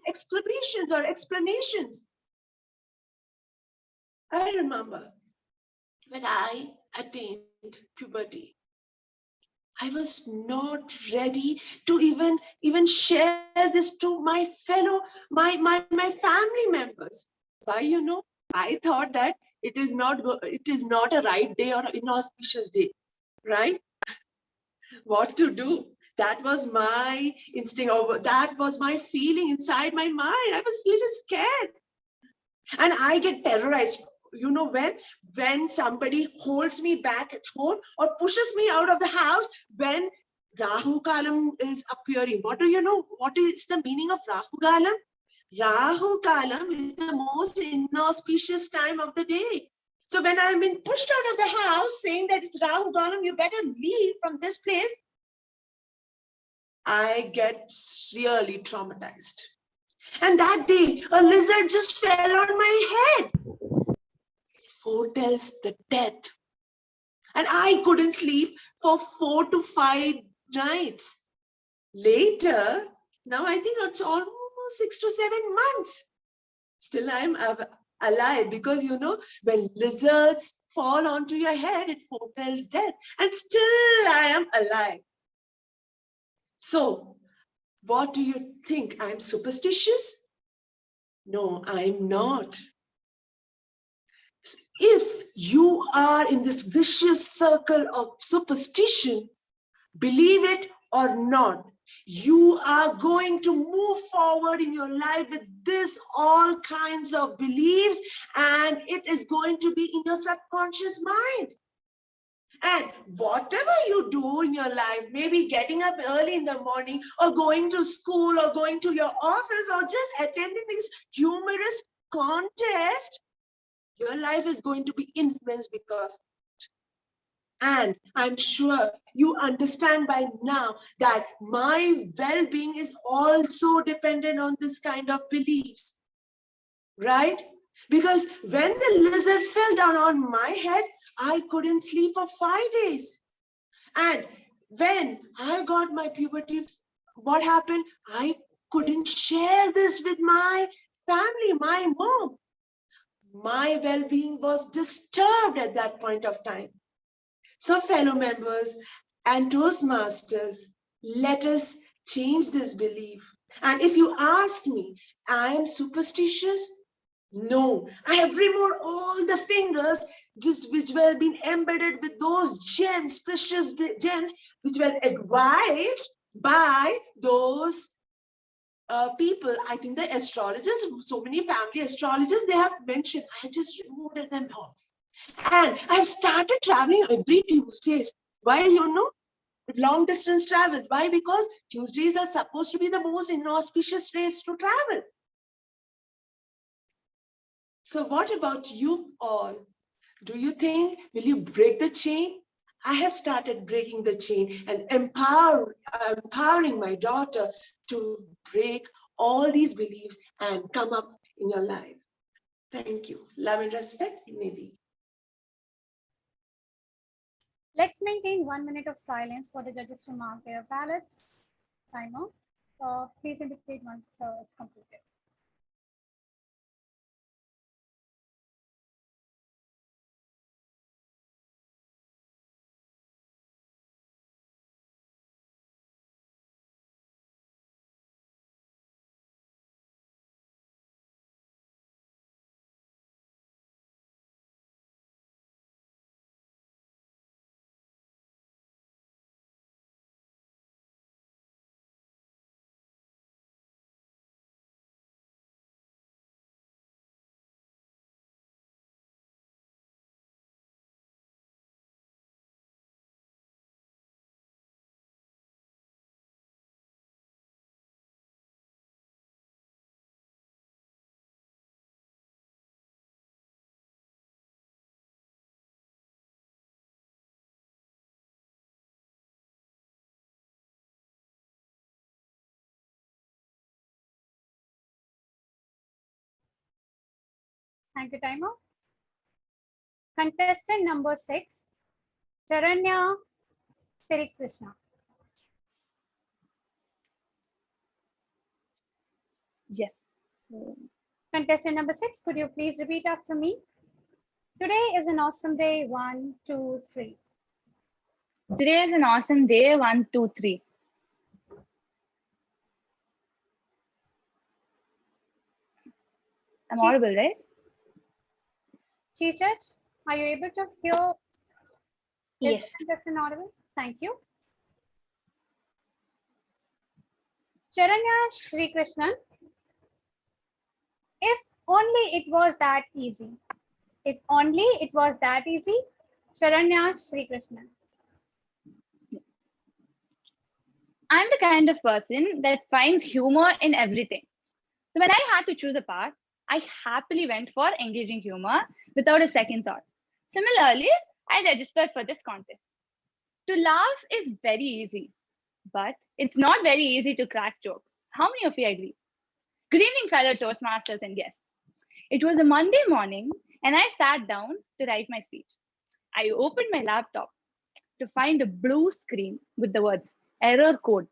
exclamations or explanations. I remember when I attained puberty, I was not ready to even share this to my fellow, my family members. Why, you know, I thought that it is not a right day or an inauspicious day, right? What to do? That was my instinct, or that was my feeling inside my mind. I was a little scared. And I get terrorized. You know, when somebody holds me back at home or pushes me out of the house, when Rahu Kalam is appearing. What do you know? What is the meaning of Rahu Kalam? Rahu Kalam is the most inauspicious time of the day. So when I'm being pushed out of the house saying that it's Rahu Kalam, you better leave from this place, I get really traumatized. And that day, a lizard just fell on my head. It foretells the death. And I couldn't sleep for 4 to 5 nights. Later, now I think it's almost 6 to 7 months. Still, I'm alive because, you know, when lizards fall onto your head, it foretells death. And still, I am alive. So, what do you think? I'm superstitious? No, I'm not. If you are in this vicious circle of superstition, believe it or not, you are going to move forward in your life with this all kinds of beliefs, and it is going to be in your subconscious mind. And whatever you do in your life, maybe getting up early in the morning or going to school or going to your office or just attending this humorous contest, your life is going to be influenced because, and I'm sure you understand by now that my well-being is also dependent on this kind of beliefs, right? Because when the lizard fell down on my head, I couldn't sleep for 5 days. And when I got my puberty, what happened? I couldn't share this with my family, my mom. My well-being was disturbed at that point of time. So fellow members and Toastmasters, let us change this belief. And if you ask me, I am superstitious? No, I have removed all the fingers which were being embedded with those gems, precious gems, which were advised by those people. I think the astrologers, so many family astrologers, they have mentioned, I just removed them off. And I've started traveling every Tuesdays. Why, you know, long distance travel. Why? Because Tuesdays are supposed to be the most inauspicious days to travel. So what about you all? Do you think, will you break the chain? I have started breaking the chain and empowering my daughter to break all these beliefs and come up in your life. Thank you. Love and respect, Nidhi. Let's maintain 1 minute of silence for the judges to mark their ballots. Timer. Please indicate once it's completed. Thank you, timer. Contestant number 6, Charanya Sri Krishna. Yes. Contestant number 6, could you please repeat after me? Today is an awesome day. 1, 2, 3. Today is an awesome day. 1, 2, 3. I'm audible, right? Chief Judge, are you able to hear? Yes. Contestant audible? Thank you. Charanya Sri Krishnan, if only it was that easy. If only it was that easy. Charanya Sri Krishnan. I'm the kind of person that finds humor in everything. So when I had to choose a path, I happily went for engaging humor without a second thought. Similarly, I registered for this contest. To laugh is very easy, but it's not very easy to crack jokes. How many of you agree? Good evening, fellow Toastmasters and guests. It was a Monday morning and I sat down to write my speech. I opened my laptop to find a blue screen with the words error code.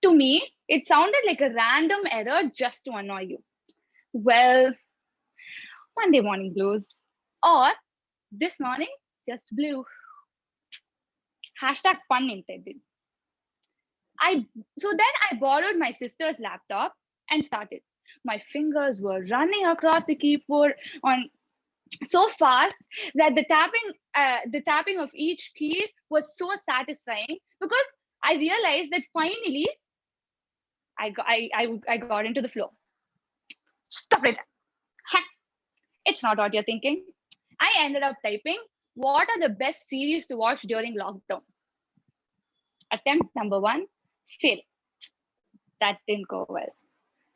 To me, it sounded like a random error just to annoy you. Well, Monday morning blues. Or this morning, just blue. Hashtag pun intended. So then I borrowed my sister's laptop and started. My fingers were running across the keyboard on so fast that the tapping of each key was so satisfying because I realized that finally I got into the flow. Stop it. It's not what you're thinking. I ended up typing, what are the best series to watch during lockdown? Attempt number 1, fail. That didn't go well.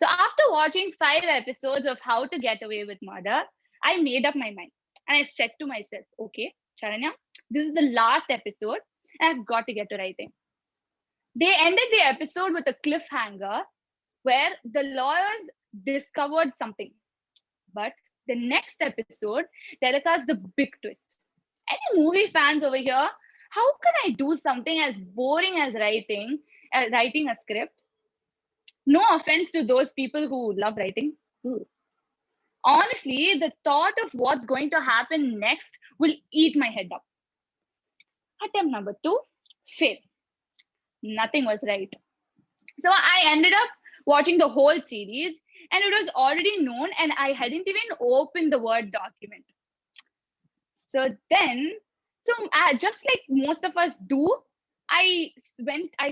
So after watching 5 episodes of How to Get Away with Murder, I made up my mind. And I said to myself, okay, Charanya, this is the last episode and I've got to get to writing. They ended the episode with a cliffhanger where the lawyers discovered something. But the next episode telecast the big twist. Any movie fans over here, how can I do something as boring as writing a script? No offense to those people who love writing. Ooh. Honestly, the thought of what's going to happen next will eat my head up. Attempt number 2, fail. Nothing was right. So I ended up watching the whole series and it was already known and I hadn't even opened the Word document. So then, just like most of us do, I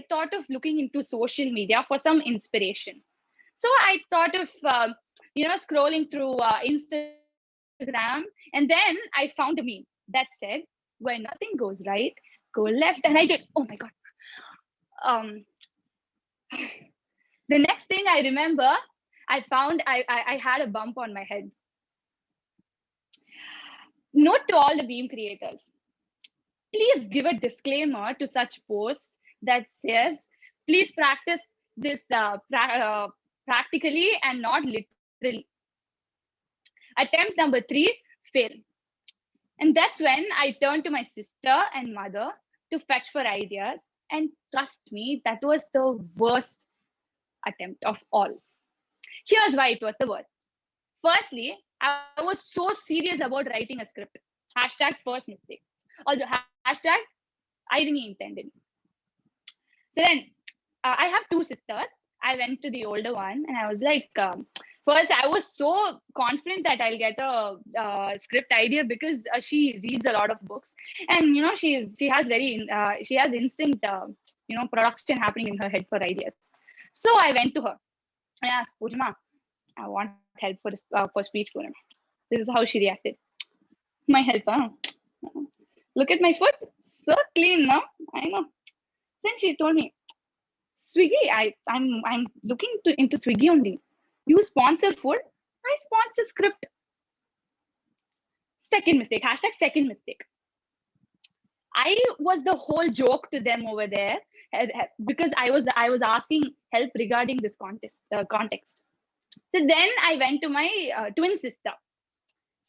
thought of looking into social media for some inspiration. So I thought of, scrolling through Instagram, and then I found a meme that said, where nothing goes right, go left. And I did, oh my God. The next thing I remember, I found I had a bump on my head. Note to all the meme creators. Please give a disclaimer to such posts that says, please practice this practically and not literally. Attempt number 3, fail. And that's when I turned to my sister and mother to fetch for ideas. And trust me, that was the worst attempt of all. Here's why it was the worst. Firstly, I was so serious about writing a script. Hashtag first mistake. Although hashtag irony intended. So then I have 2 sisters. I went to the older one and I was like, first I was so confident that I'll get a script idea because she reads a lot of books and she has instinct production happening in her head for ideas. So I went to her. I asked, Pujima, I want help for speech poem. This is how she reacted. My help, huh? Look at my foot, so clean now. I know. Then she told me, Swiggy, I'm looking into Swiggy only. You sponsor food, I sponsor script. Second mistake, hashtag second mistake. I was the whole joke to them over there because I was asking help regarding this context. So then I went to my twin sister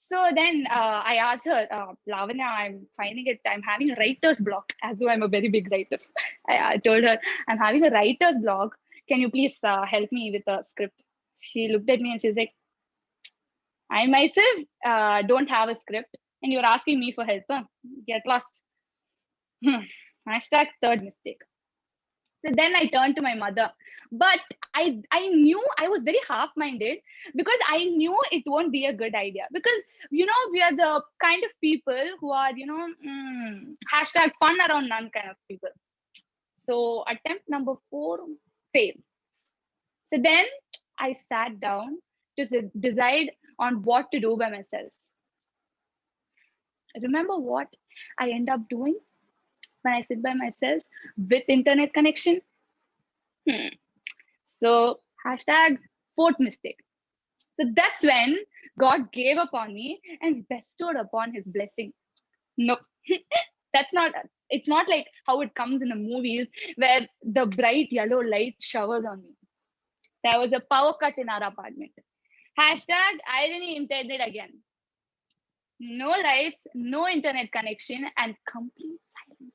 So then I asked her, Lavanya, I'm having a writer's block, as though I'm a very big writer. I told her, I'm having a writer's block. Can you please help me with a script? She looked at me and she's like, I myself don't have a script and you're asking me for help. Huh? Get lost. Hashtag third mistake. So then I turned to my mother, but I knew I was very half-minded because I knew it won't be a good idea because we are the kind of people who are hashtag fun around none kind of people. So attempt number 4 failed. So then I sat down to decide on what to do by myself. Remember what I end up doing when I sit by myself with internet connection? So hashtag 4th mistake. So that's when God gave upon me and bestowed upon his blessing. No, it's not like how it comes in the movies where the bright yellow light showers on me. There was a power cut in our apartment. Hashtag irony intended again. No lights, no internet connection, and complete silence.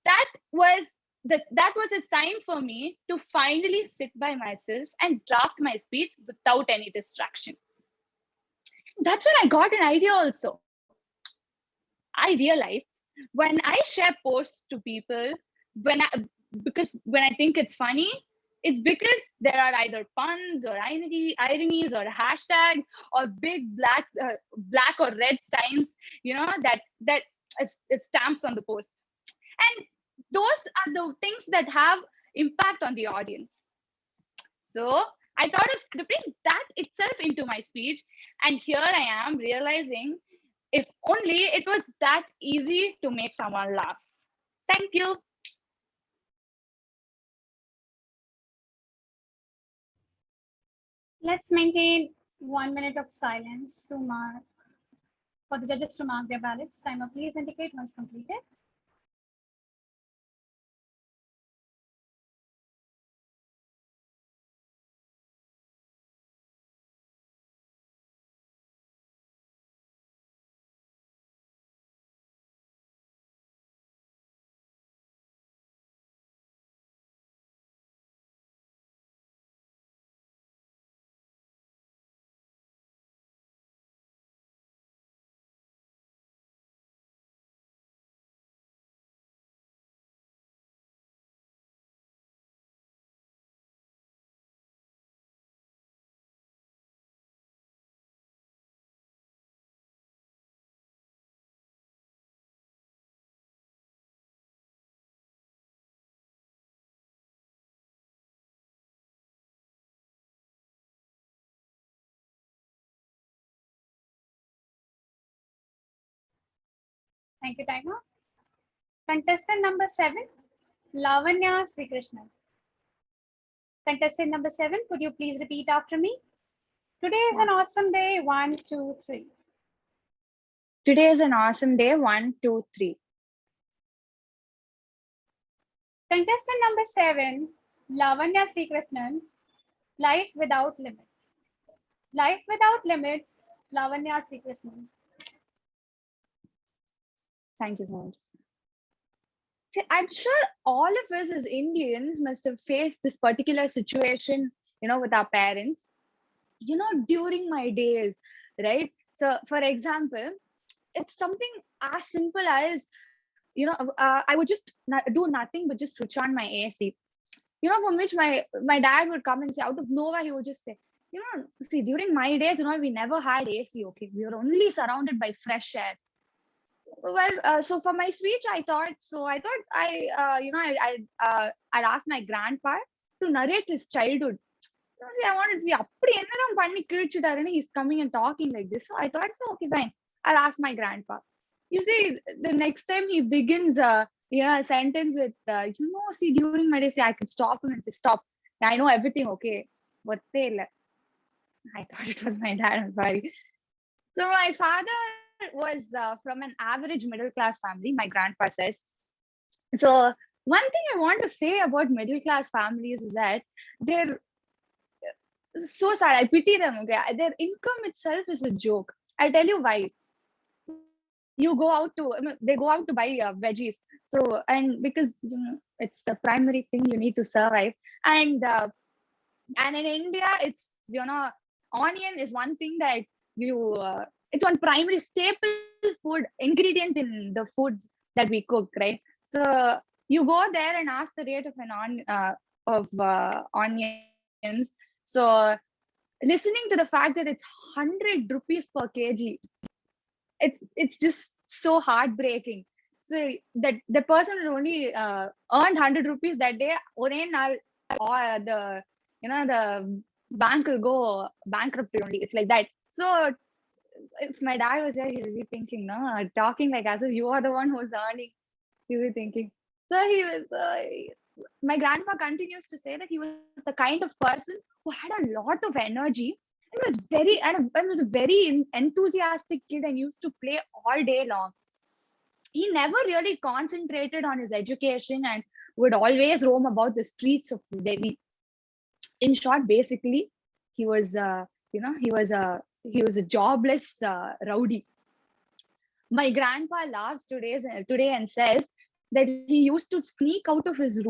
That was a sign for me to finally sit by myself and draft my speech without any distraction. That's when I got an idea also. I realized when I share posts to people, because when I think it's funny, it's because there are either puns or ironies or a hashtag or big black or red signs, that it stamps on the post. And those are the things that have impact on the audience. So I thought of scripting that itself into my speech, and here I am realizing if only it was that easy to make someone laugh. Thank you. Let's maintain 1 minute of silence for the judges to mark their ballots. Timer, please indicate once completed. Thank you, timer. Contestant number 7, Lavanya Srikrishnan. Contestant number 7, could you please repeat after me? Today is an awesome day. 1, 2, 3. Today is an awesome day. 1, 2, 3. Contestant number 7, Lavanya Srikrishnan. Life without limits. Life without limits, Lavanya Srikrishnan. Thank you so much. See, I'm sure all of us as Indians must have faced this particular situation, with our parents, during my days, right? So, for example, it's something as simple as, I would just do nothing but just switch on my AC. From which my dad would come and say, out of nowhere, he would just say, see, during my days, we never had AC, okay? We were only surrounded by fresh air. Well, so for my speech, I'd ask my grandpa to narrate his childhood. See, I wanted to see, he's coming and talking like this. So I thought, so okay, fine. I'll ask my grandpa. You see, the next time he begins a sentence with, see, during my day, I could stop him and say, stop. I know everything, okay. But I thought it was my dad, I'm sorry. So my father was from an average middle class family, my grandpa says. So one thing I want to say about middle class families is that they're so sad. I pity them. Okay, their income itself is a joke. I'll tell you why. You go out to, they go out to buy veggies. So, and because it's the primary thing you need to survive. And in India, it's, onion is one thing that you, it's one primary staple food ingredient in the foods that we cook, right? So you go there and ask the rate of onions. So listening to the fact that it's 100 rupees per kg, it's just so heartbreaking. So that the person only earned 100 rupees that day, or the the bank will go bankrupt only. It's like that. So if my dad was there, he would be thinking, no, talking like as if you are the one who's earning. He would be thinking. So he was. My grandpa continues to say that he was the kind of person who had a lot of energy and was a very enthusiastic kid and used to play all day long. He never really concentrated on his education and would always roam about the streets of Delhi. In short, basically, he was, he was a jobless rowdy. My grandpa laughs today and says that he used to sneak out of his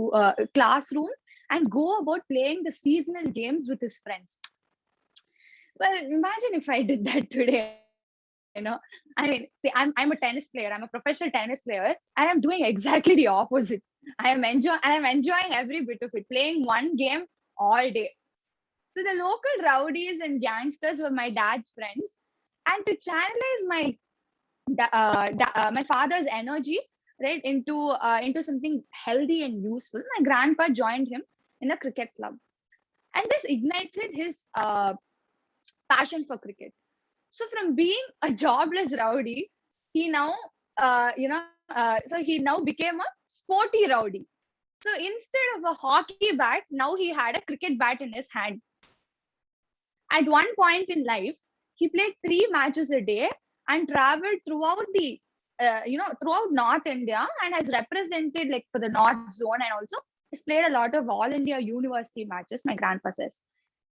classroom and go about playing the seasonal games with his friends. Well, imagine if I did that today. I mean, see, I'm a tennis player. I'm a professional tennis player, and I'm doing exactly the opposite. I'm enjoying every bit of it, playing one game all day. So the local rowdies and gangsters were my dad's friends, and to channelize my father's energy, right, into something healthy and useful, my grandpa joined him in a cricket club, and this ignited his passion for cricket. So from being a jobless rowdy, he now, so he now became a sporty rowdy. So instead of a hockey bat, now he had a cricket bat in his hand. At one point in life, he played 3 matches a day and traveled throughout throughout North India, and has represented like for the North Zone, and also has played a lot of All India University matches, my grandpa says.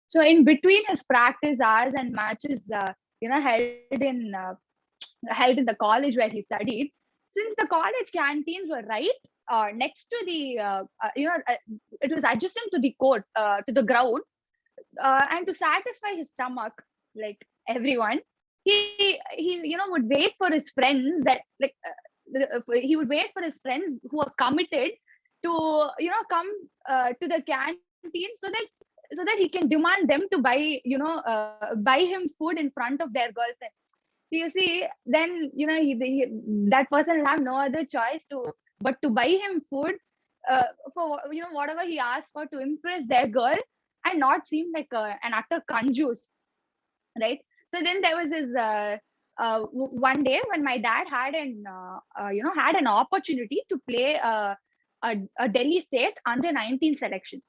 So in between his practice hours and matches, held in the college where he studied, since the college canteens were right next to the, it was adjacent to the court, to the ground, and to satisfy his stomach, like everyone, he would wait for his friends that he would wait for his friends who are committed to come to the canteen, so that he can demand them to buy him food in front of their girlfriends. So you see, then that person will have no other choice but to buy him food for whatever he asked for, to impress their girl and not seem like an utter conjuice, right? So then there was this one day when my dad had an opportunity to play a Delhi State under 19 selection.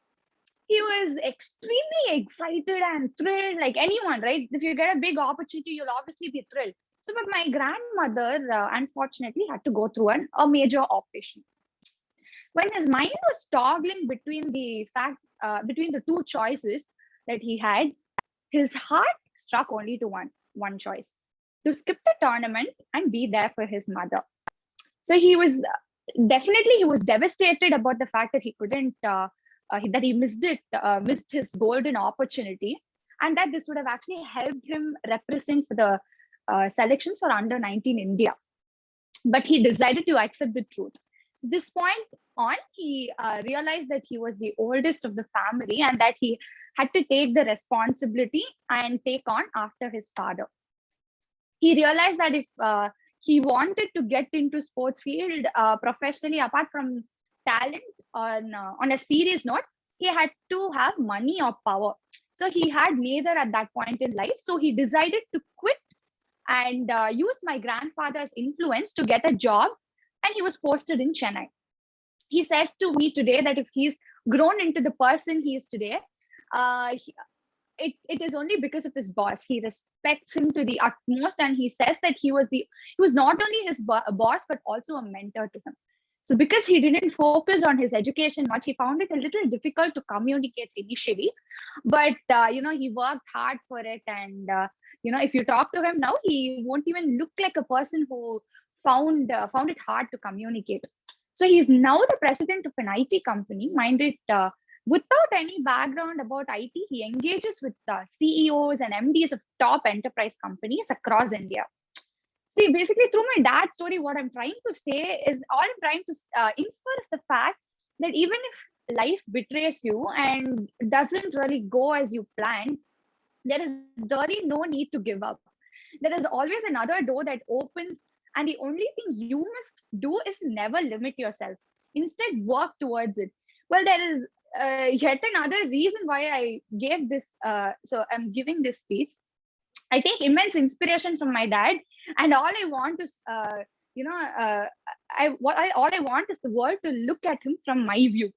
He was extremely excited and thrilled, like anyone, right? If you get a big opportunity, you'll obviously be thrilled. So, but my grandmother, unfortunately, had to go through a major operation. When his mind was toggling between the two choices that he had, his heart struck only to one choice: to skip the tournament and be there for his mother. So he was devastated about the fact that he couldn't, that he missed his golden opportunity, and that this would have actually helped him represent for the selections for under 19 India. But he decided to accept the truth. So this point on, he realized that he was the oldest of the family, and that he had to take the responsibility and take on after his father. He realized that if he wanted to get into sports field professionally, apart from talent, on a serious note, he had to have money or power. So he had neither at that point in life. So he decided to quit and used my grandfather's influence to get a job, and he was posted in Chennai. He says to me today that if he's grown into the person he is today, it is only because of his boss. He respects him to the utmost, and he says that he was not only his boss but also a mentor to him. So because he didn't focus on his education much, he found it a little difficult to communicate initially. But he worked hard for it, and if you talk to him now, he won't even look like a person who found it hard to communicate. So he is now the president of an IT company. Mind it, without any background about IT, he engages with CEOs and MDs of top enterprise companies across India. See, basically, through my dad's story, what I'm trying to say is, all I'm trying to infer is the fact that even if life betrays you and doesn't really go as you planned, there is really no need to give up. There is always another door that opens, and the only thing you must do is never limit yourself. Instead, work towards it. Well, there is yet another reason why I gave this. So I'm giving this speech. I take immense inspiration from my dad, and all I want is, all I want is the world to look at him from my view,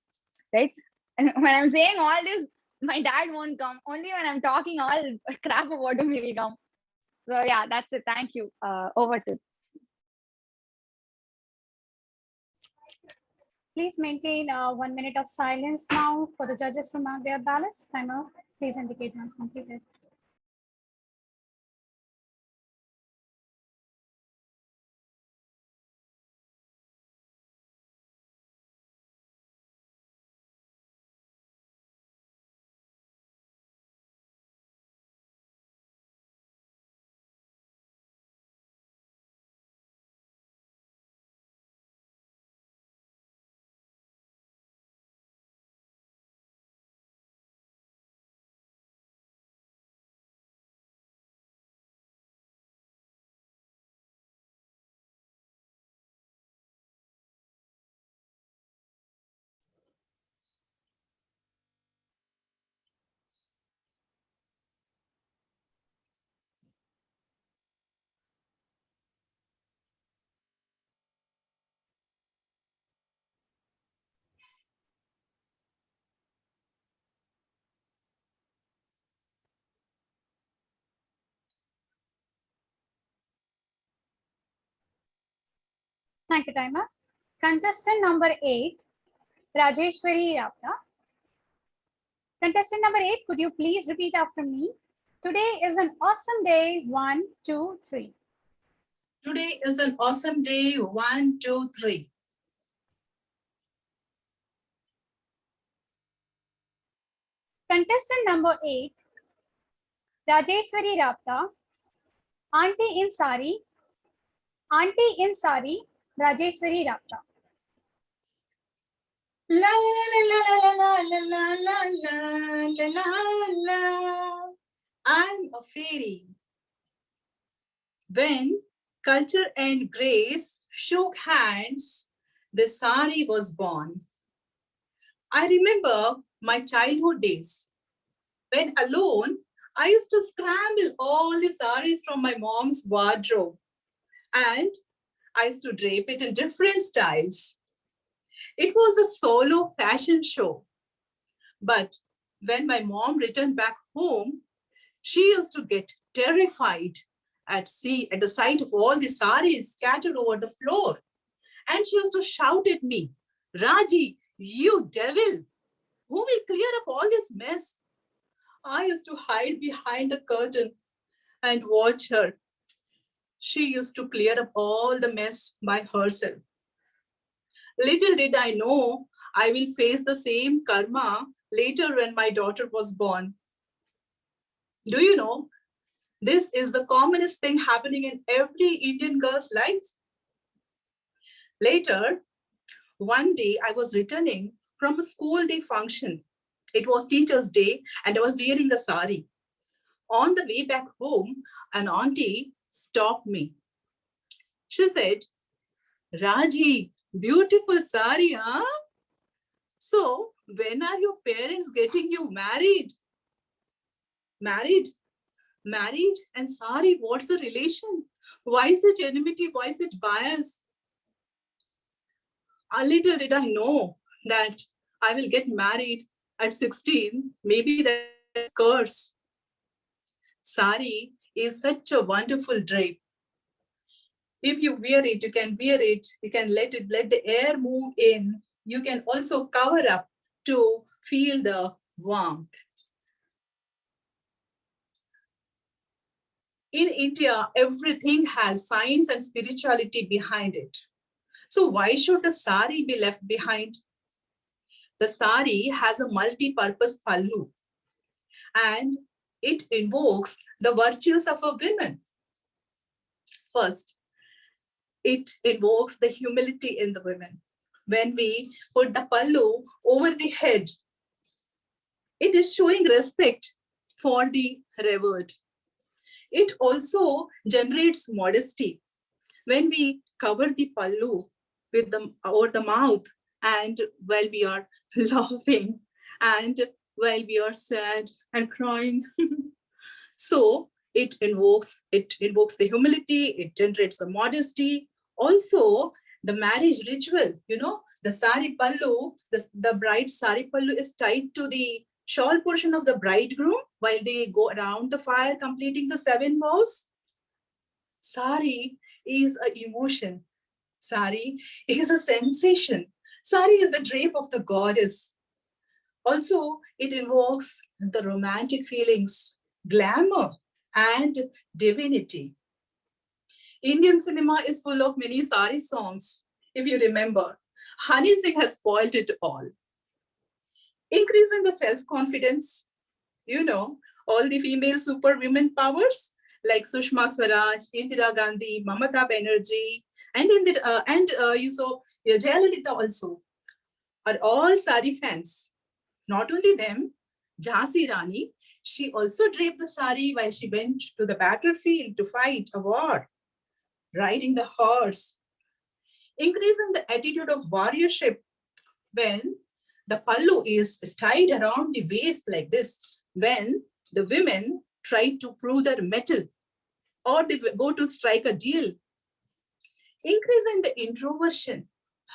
right? And when I'm saying all this, my dad won't come. Only when I'm talking all crap about him, he'll come. So yeah, that's it. Thank you. Over to. Please maintain 1 minute of silence now for the judges to mark their ballots. Timer, please indicate once completed. Thank you, timer. Contestant number 8, Rajeshwari Rapta. Contestant number 8, could you please repeat after me? Today is an awesome day. 1, 2, 3. Today is an awesome day. 1, 2, 3. Contestant number 8, Rajeshwari Rapta. Auntie in sari. Auntie in sari, Rajeshwari Rapta. La la la la la la la la la la la la. I'm a fairy. When culture and grace shook hands, the sari was born. I remember my childhood days. When alone, I used to scramble all the saris from my mom's wardrobe, and I used to drape it in different styles. It was a solo fashion show. But when my mom returned back home, she used to get terrified at the sight of all the saris scattered over the floor. And she used to shout at me, "Raji, you devil, who will clear up all this mess?" I used to hide behind the curtain and watch her. She used to clear up all the mess by herself. Little did I know I will face the same karma later when my daughter was born. Do you know, this is the commonest thing happening in every Indian girl's life. Later, one day I was returning from a school day function. It was Teacher's Day and I was wearing a sari. On the way back home, an auntie stopped me. She said, "Raji, beautiful sari, huh? So, when are your parents getting you married?" Married? Marriage and sari, what's the relation? Why is it enmity? Why is it bias? A little did I know that I will get married at 16. Maybe that's curse. Sari is such a wonderful drape. If you wear it, you can wear it, you can let the air move in. You can also cover up to feel the warmth. In India, everything has science and spirituality behind it. So why should the sari be left behind? The sari has a multi-purpose pallu and it invokes the virtues of a woman. First, it invokes the humility in the women. When we put the pallu over the head, it is showing respect for the revered. It also generates modesty. When we cover the pallu with over the mouth and while we are laughing and while we are sad and crying, so it invokes the humility, it generates the modesty. Also, the marriage ritual, the sari pallu, the bride's sari pallu is tied to the shawl portion of the bridegroom while they go around the fire completing the 7 vows. Sari is an emotion. Sari is a sensation. Sari is the drape of the goddess. Also, it invokes the romantic feelings, glamour, and divinity. Indian cinema is full of many sari songs. If you remember, Honey Singh has spoiled it all. Increasing the self-confidence, all the female superwomen powers like Sushma Swaraj, Indira Gandhi, Mamata Banerjee, and you saw Jayalalitha also are all sari fans. Not only them, Jhansi Rani, she also draped the sari while she went to the battlefield to fight a war, riding the horse, increasing the attitude of warriorship when the pallu is tied around the waist like this, when the women try to prove their mettle or they go to strike a deal. Increasing the introversion.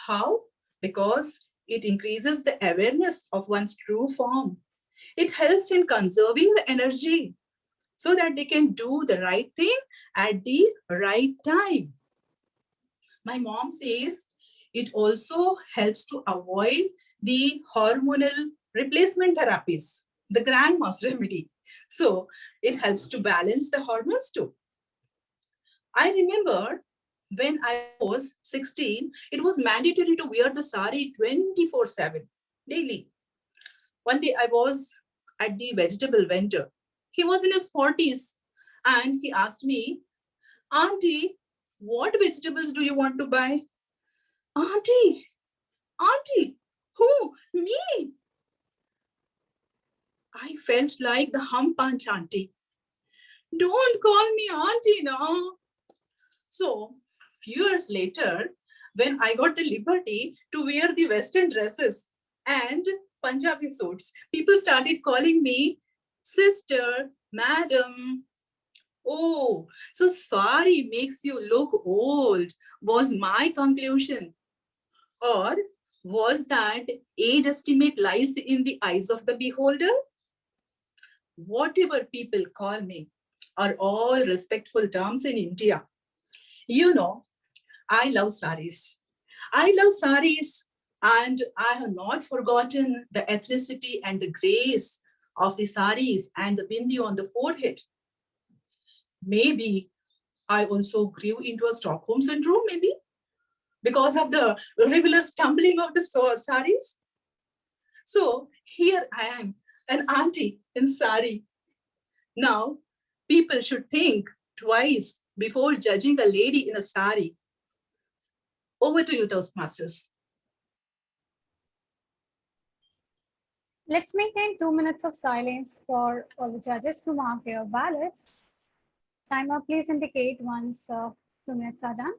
How? Because it increases the awareness of one's true form. It helps in conserving the energy so that they can do the right thing at the right time. My mom says it also helps to avoid the hormonal replacement therapies, the grandma's remedy. So it helps to balance the hormones too. I remember when I was 16, it was mandatory to wear the sari 24/7, daily. One day I was at the vegetable vendor. He was in his 40s and he asked me, Auntie, what vegetables do you want to buy? Auntie, who? Me? I felt like the hum punch auntie. Don't call me auntie now. So, few years later, when I got the liberty to wear the Western dresses and Punjabi suits, people started calling me sister, madam. Oh, so sari makes you look old, was my conclusion. Or was that age estimate lies in the eyes of the beholder? Whatever people call me are all respectful terms in India. I love saris. I love saris, and I have not forgotten the ethnicity and the grace of the saris and the bindi on the forehead. Maybe I also grew into a Stockholm syndrome, maybe because of the regular stumbling of the saris. So here I am, an auntie in sari. Now, people should think twice before judging a lady in a sari. Over to you, Toastmasters. Let's maintain 2 minutes of silence for all the judges to mark their ballots. Timer, please indicate once 2 minutes are done.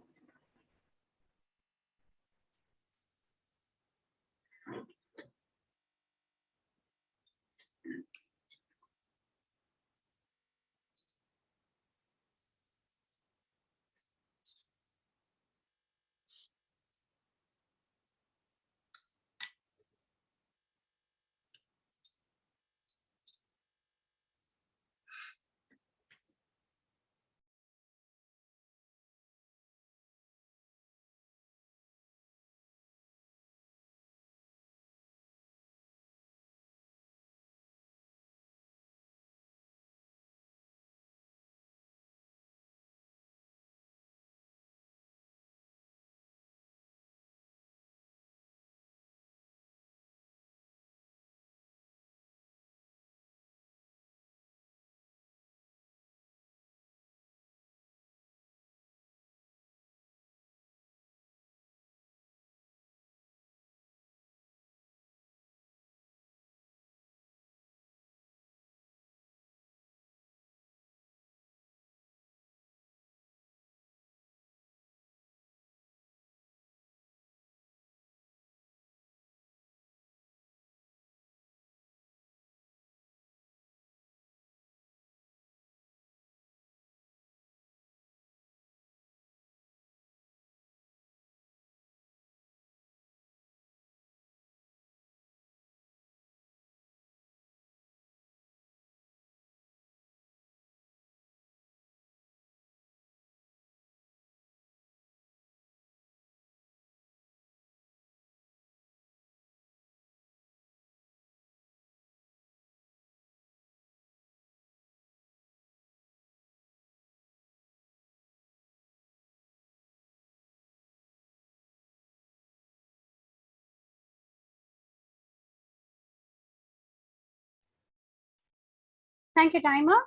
Thank you, timer.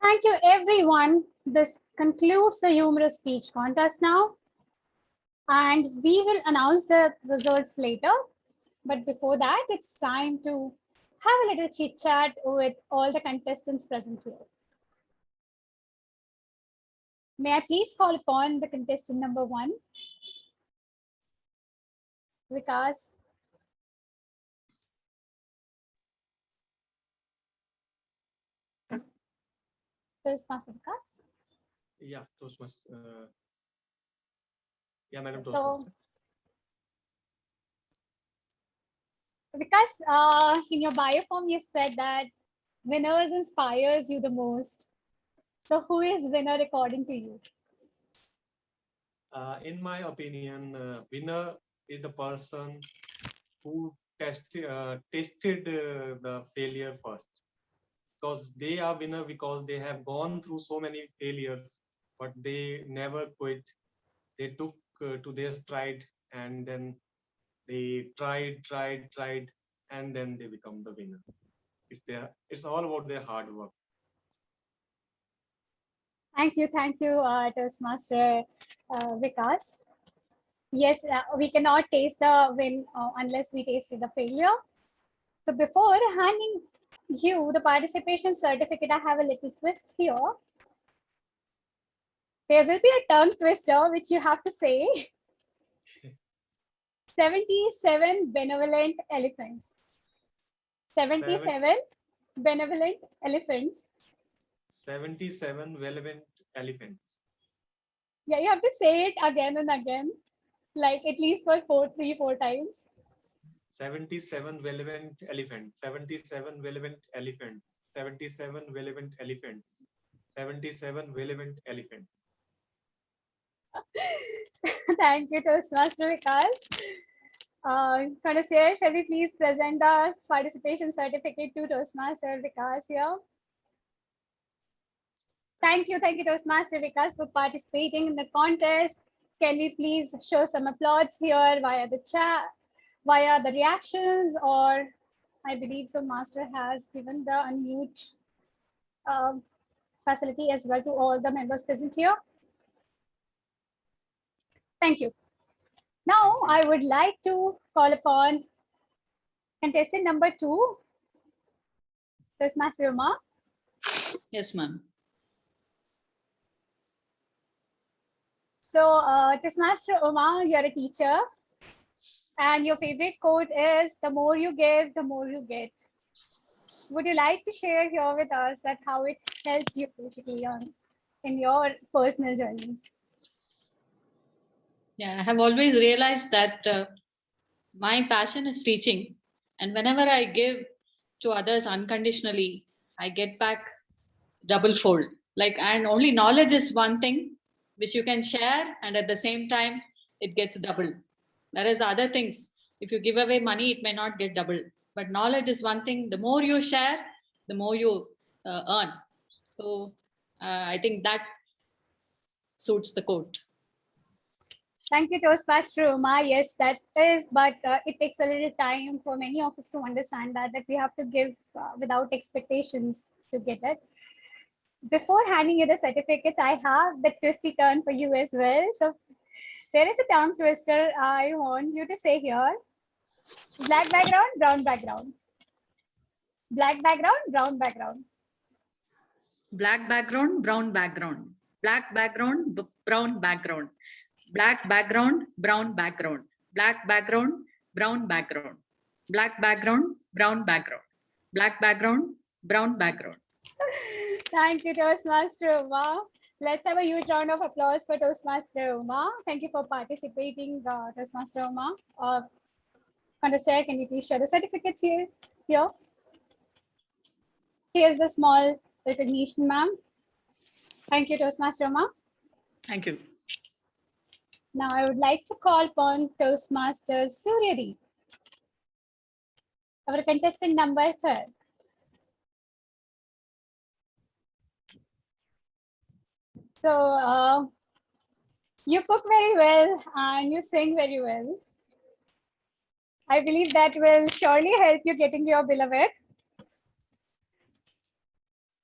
Thank you, everyone. This concludes the humorous speech contest now. And we will announce the results later. But before that, it's time to have a little chit chat with all the contestants present here. May I please call upon the contestant number 1, Vikas. Toastmaster Vikas. Yeah, Toastmaster. Yeah, Madam So, Toastmaster. Vikas, in your bio form, you said that winners inspires you the most. So who is winner according to you? In my opinion, winner is the person who tasted the failure first, because they are winner because they have gone through so many failures, but they never quit. They took to their stride, and then they tried, and then they become the winner. It's all about their hard work. Thank you, Toastmaster Vikas. Yes, we cannot taste the win unless we taste the failure. So before handing you the participation certificate, I have a little twist here. There will be a tongue twister which you have to say. 77 benevolent elephants. 77 benevolent elephants. 77 relevant elephants. Yeah, you have to say it again and again, like at least for 3-4 times. 77 relevant elephants. 77 relevant elephants. 77 relevant elephants. 77 relevant elephants. Thank you, Toastmaster Vikas. Connoisseur, shall we please present the participation certificate to Toastmaster Vikas here? Thank you, Toastmaster Vikas, for participating in the contest. Can we please show some applause here via the chat, via the reactions, or I believe so Master has given the unmute facility as well to all the members present here. Thank you. Now I would like to call upon contestant number 2, Toastmaster Uma. Yes, ma'am. So, Toastmaster Uma, you're a teacher, and your favorite quote is, "The more you give, the more you get." Would you like to share here with us that how it helped you basically in your personal journey? Yeah, I have always realized that my passion is teaching, and whenever I give to others unconditionally, I get back double fold. Like, and only knowledge is one thing which you can share, and at the same time it gets double. Whereas other things, if you give away money, it may not get double, but knowledge is one thing. The more you share, the more you earn. So I think that suits the quote. Thank you, Toastmaster Uma. Yes, that is, but it takes a little time for many of us to understand that we have to give without expectations to get it. Before handing you the certificates, I have the twisty turn for you as well. So there is a tongue twister I want you to say here. Black background, brown background. Black background, brown background. Black background, brown background. Black background, brown background. Black background, brown background. Black background, brown background. Black background, brown background. Black background, brown background. Thank you, Toastmaster Uma. Let's have a huge round of applause for Toastmaster Uma. Thank you for participating, Toastmaster Uma. Connoisseur, can you please share the certificates here? Here's the small recognition, ma'am. Thank you, Toastmaster Uma. Thank you. Now I would like to call upon Toastmaster Suryadi, our contestant number 3. So you cook very well and you sing very well. I believe that will surely help you getting your beloved.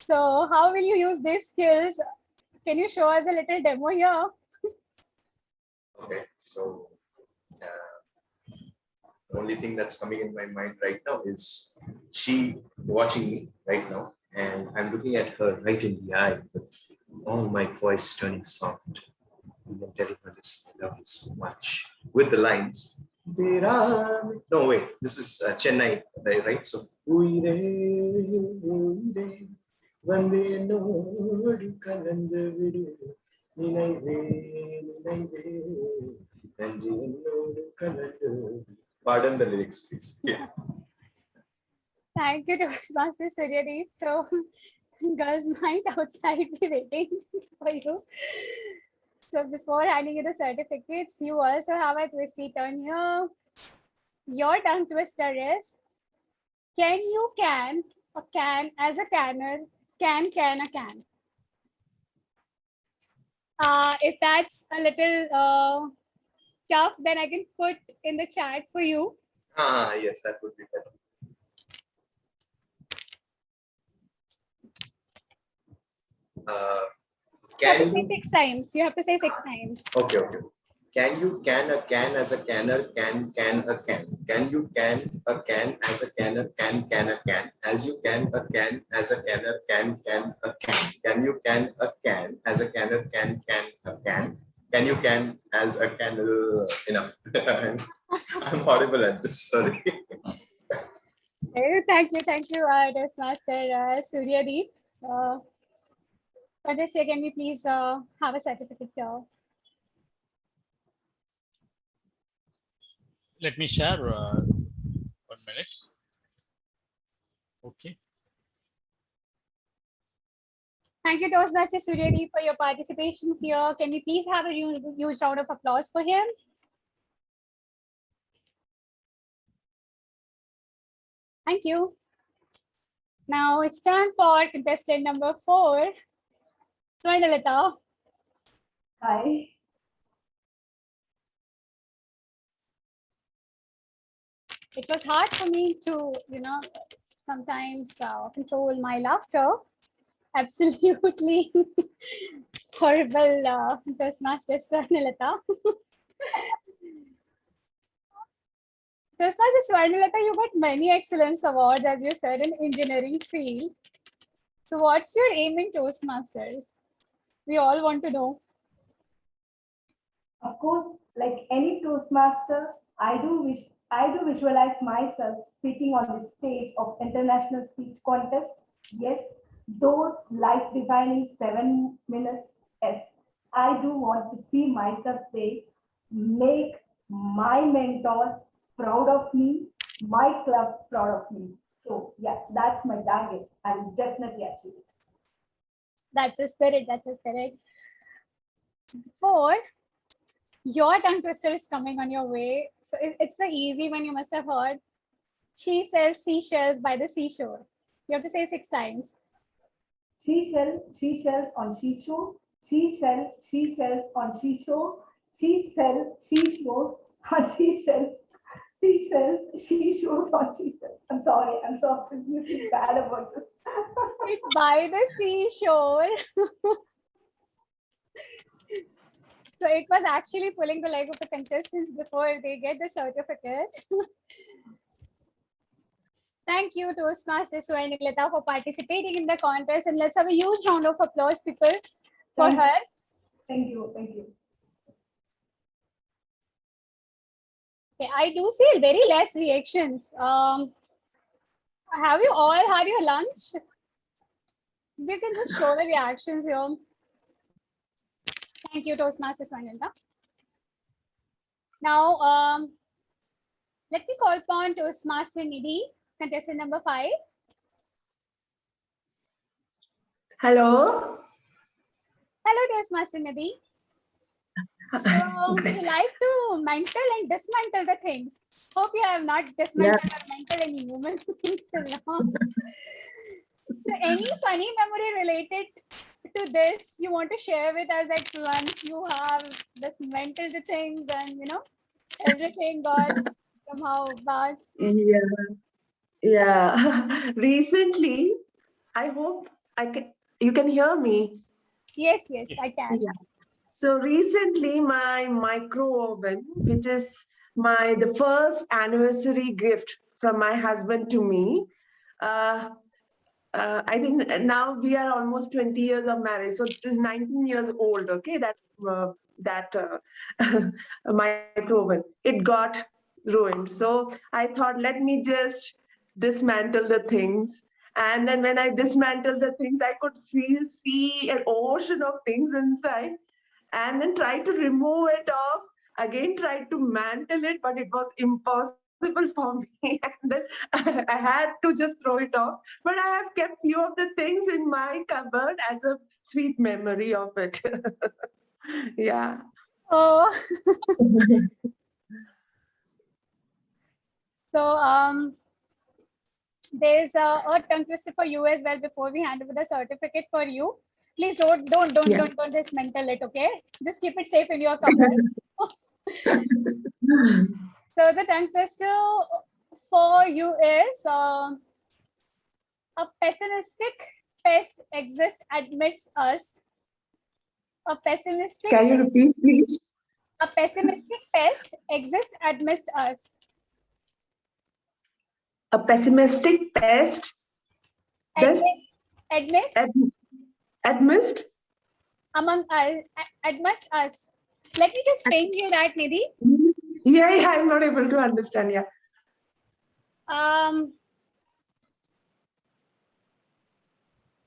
So how will you use these skills? Can you show us a little demo here? Okay, so the only thing that's coming in my mind right now is she watching me right now, and I'm looking at her right in the eye with all my voice turning soft. And I'm telling her, listen, I love you so much. With the lines, no, wait, this is Chennai, right? So, "Uire, uire, vande nodu kalandu vidu, ninaive, ninaive, nanje ennodu kalandu." Pardon the lyrics, please. Yeah. Thank you, Toastmaster Suryadeep. So, girls might outside be waiting for you. So, before handing you the certificates, you also have a twisty turn here. Your tongue twister is can you can a can as a canner, can a can. If that's a little tough, then I can put in the chat for you. Yes, that would be better. You have to say 6 times. You have to say 6 times. Okay. Can you can a can as a canner, can a can? Can you can a can as a canner, can a can? As you can a can as a canner, can a can? Can you can a can as a canner, can a can? Can you can as a candle? Enough. I'm horrible at this, sorry. Thank you, Toastmaster Suryadeep. Patricia, can we please have a certificate here? Let me share 1 minute. Okay. Thank you, Toastmaster Suryadeep, for your participation here. Can we please have a huge round of applause for him? Thank you. Now it's time for contestant number 4, Swarnalata. Hi. It was hard for me to, sometimes control my laughter. Absolutely horrible, Toastmaster Swarnalata. Toastmaster Swarnalata, you got many excellence awards, as you said, in engineering field. So what's your aim in Toastmasters? We all want to know. Of course, like any Toastmaster, I do visualize myself speaking on the stage of international speech contest. Yes, those life-defining 7 minutes. Yes, I do want to see myself there, make my mentors proud of me, my club proud of me. So yeah, that's my target. I will definitely achieve it. That's the spirit. That's the spirit. 4, your tongue twister is coming on your way. So it's the easy one you must have heard. She sells seashells by the seashore. You have to say 6 times. Seashells on seashore. Seashells on seashore. Seashores on seashell. Seashores on seashell. I'm sorry, I'm so absolutely bad about this. It's by the seashore. So it was actually pulling the leg of the contestants before they get the certificate. Thank you, Toastmaster Swarnalata, for participating in the contest, and let's have a huge round of applause, people, for her. Thank you. Okay, I do see very less reactions. Have you all had your lunch? You can just show the reactions here. Thank you, Toastmaster Swarnalata. Now, let me call upon Toastmaster Nidhi, contestant number 5. Hello. Hello, Toastmaster Nidhi. So, you like to mental and dismantle the things. Hope you have not dismantled or mental any human things till now. So, any funny memory related to this you want to share with us that once you have dismantled the things and everything got somehow bad? Yeah. Recently, I hope you can hear me. Yes, yes, I can. Yeah. So recently my micro oven, which is the first anniversary gift from my husband to me, I think now we are almost 20 years of marriage. So this is 19 years old, okay, that micro oven. It got ruined. So I thought, let me just dismantle the things. And then when I dismantled the things, I could see an ocean of things inside, and then try to remove it off, again tried to mantle it, but it was impossible for me. And then I had to just throw it off. But I have kept few of the things in my cupboard as a sweet memory of it. Yeah. Oh. So there's a tongue twister for you as well before we hand over the certificate for you. Please don't dismantle it, okay? Just keep it safe in your cupboard. So the tongue twister for you is a pessimistic pest exists amidst us. A pessimistic. Can you repeat, please? A pessimistic pest exists amidst us. A pessimistic pest. Amidst among us, amidst us. Let me just ping you that, Nidhi. Yeah, I'm not able to understand. Yeah.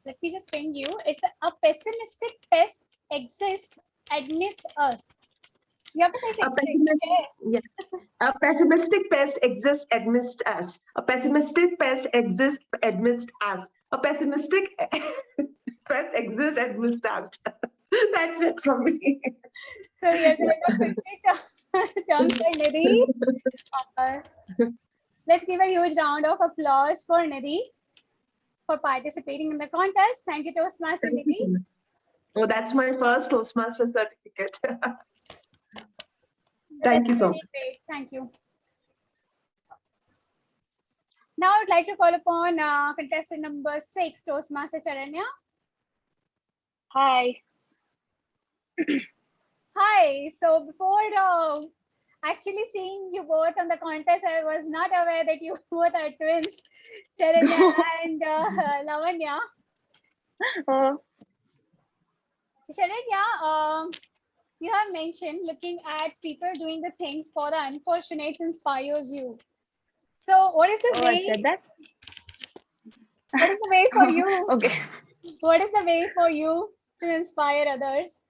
Let me just ping you. It's a pessimistic pest exists amidst us. You have to say A pessimistic pest exists amidst us. A pessimistic pest exists amidst us. A pessimistic pest exists amidst us. That's it from me. So yes, Nidhi. Let's give a huge round of applause for Nidhi for participating in the contest. Thank you, Toastmaster Nidhi. Oh, that's my first Toastmaster certificate. Thank you so much. Great. Thank you. Now I'd like to call upon contestant number 6, Toastmaster Charanya. Hi. Hi. So before actually seeing you both on the contest, I was not aware that you both are twins, Charanya and Lavanya. Charanya, you have mentioned looking at people doing the things for the unfortunates inspires you. So what is the way? I said that? What is the way for you? Okay. What is the way for you to inspire others?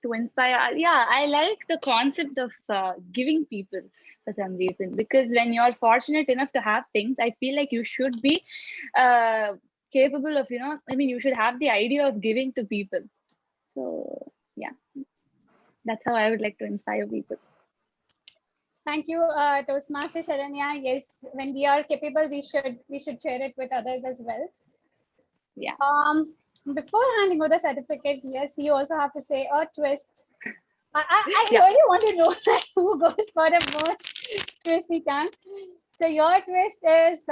To inspire, yeah, I like the concept of giving people for some reason, because when you're fortunate enough to have things, I feel like you should be capable of, you should have the idea of giving to people. So yeah, that's how I would like to inspire people. Thank you, Toastmaster Charanya. Yes, when we are capable, we should share it with others as well. Yeah. Before handing over the certificate, yes, you also have to say a twist. I really want to know who goes for the most twisty tongue. So your twist is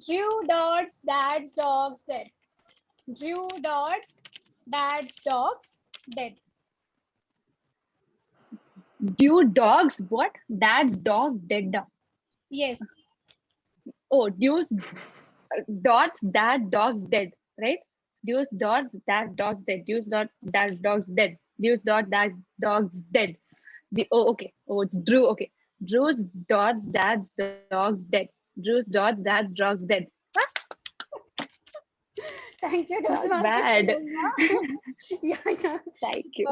Drew Dots, Dad's Dogs Dead. Drew Dots, Dad's Dogs Dead. Drew dogs what? Dad's dog dead. Yes. Oh, Dew's dots that dog's dead, right? Dew's dots that dog's dead. Dew's dot that dog's dead. Dew's dot that dog's dead. Okay. Oh, it's Drew. Okay. Drew's dots dad's dog's dead. Drew's dots dad's dog's dead. Huh? Thank you. Not bad. Yeah. Thank you.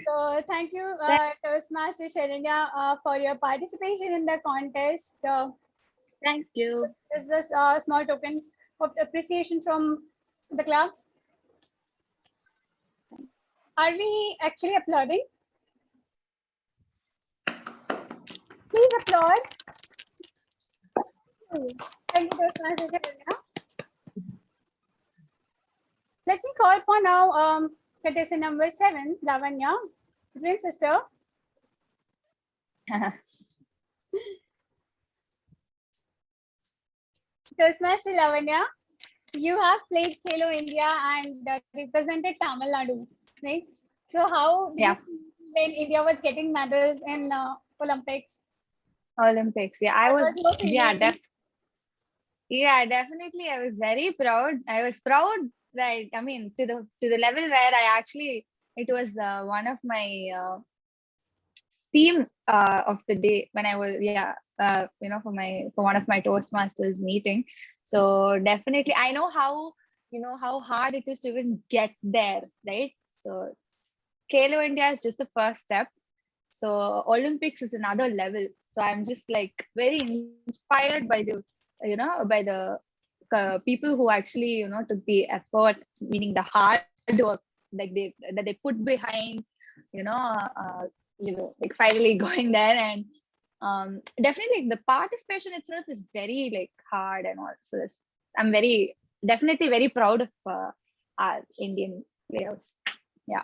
So thank you, Toastmaster Charanya, for your participation in the contest. Thank you. This is a small token of appreciation from the club. Are we actually applauding? Please applaud. Thank you, Toastmaster Charanya. Let me call for now contestant number 7, Lavanya, twin sister. Toastmaster Lavanya, you have played Khelo India and represented Tamil Nadu, right? So how did you feel when India was getting medals in Olympics? Olympics. Yeah, I What was. was your Yeah, feeling? yeah, definitely. I was very proud. I was proud that I mean to the level where I actually it was one of my theme of the day when I was for one of my Toastmasters meeting. So definitely I know how hard it is to even get there, right? So Kalo India is just the first step. So Olympics is another level. So I'm just like very inspired by the people who actually took the effort, meaning the hard work that they put behind you know like finally going there. And definitely the participation itself is very like hard and all. So I'm definitely very proud of our Indian players. Yeah.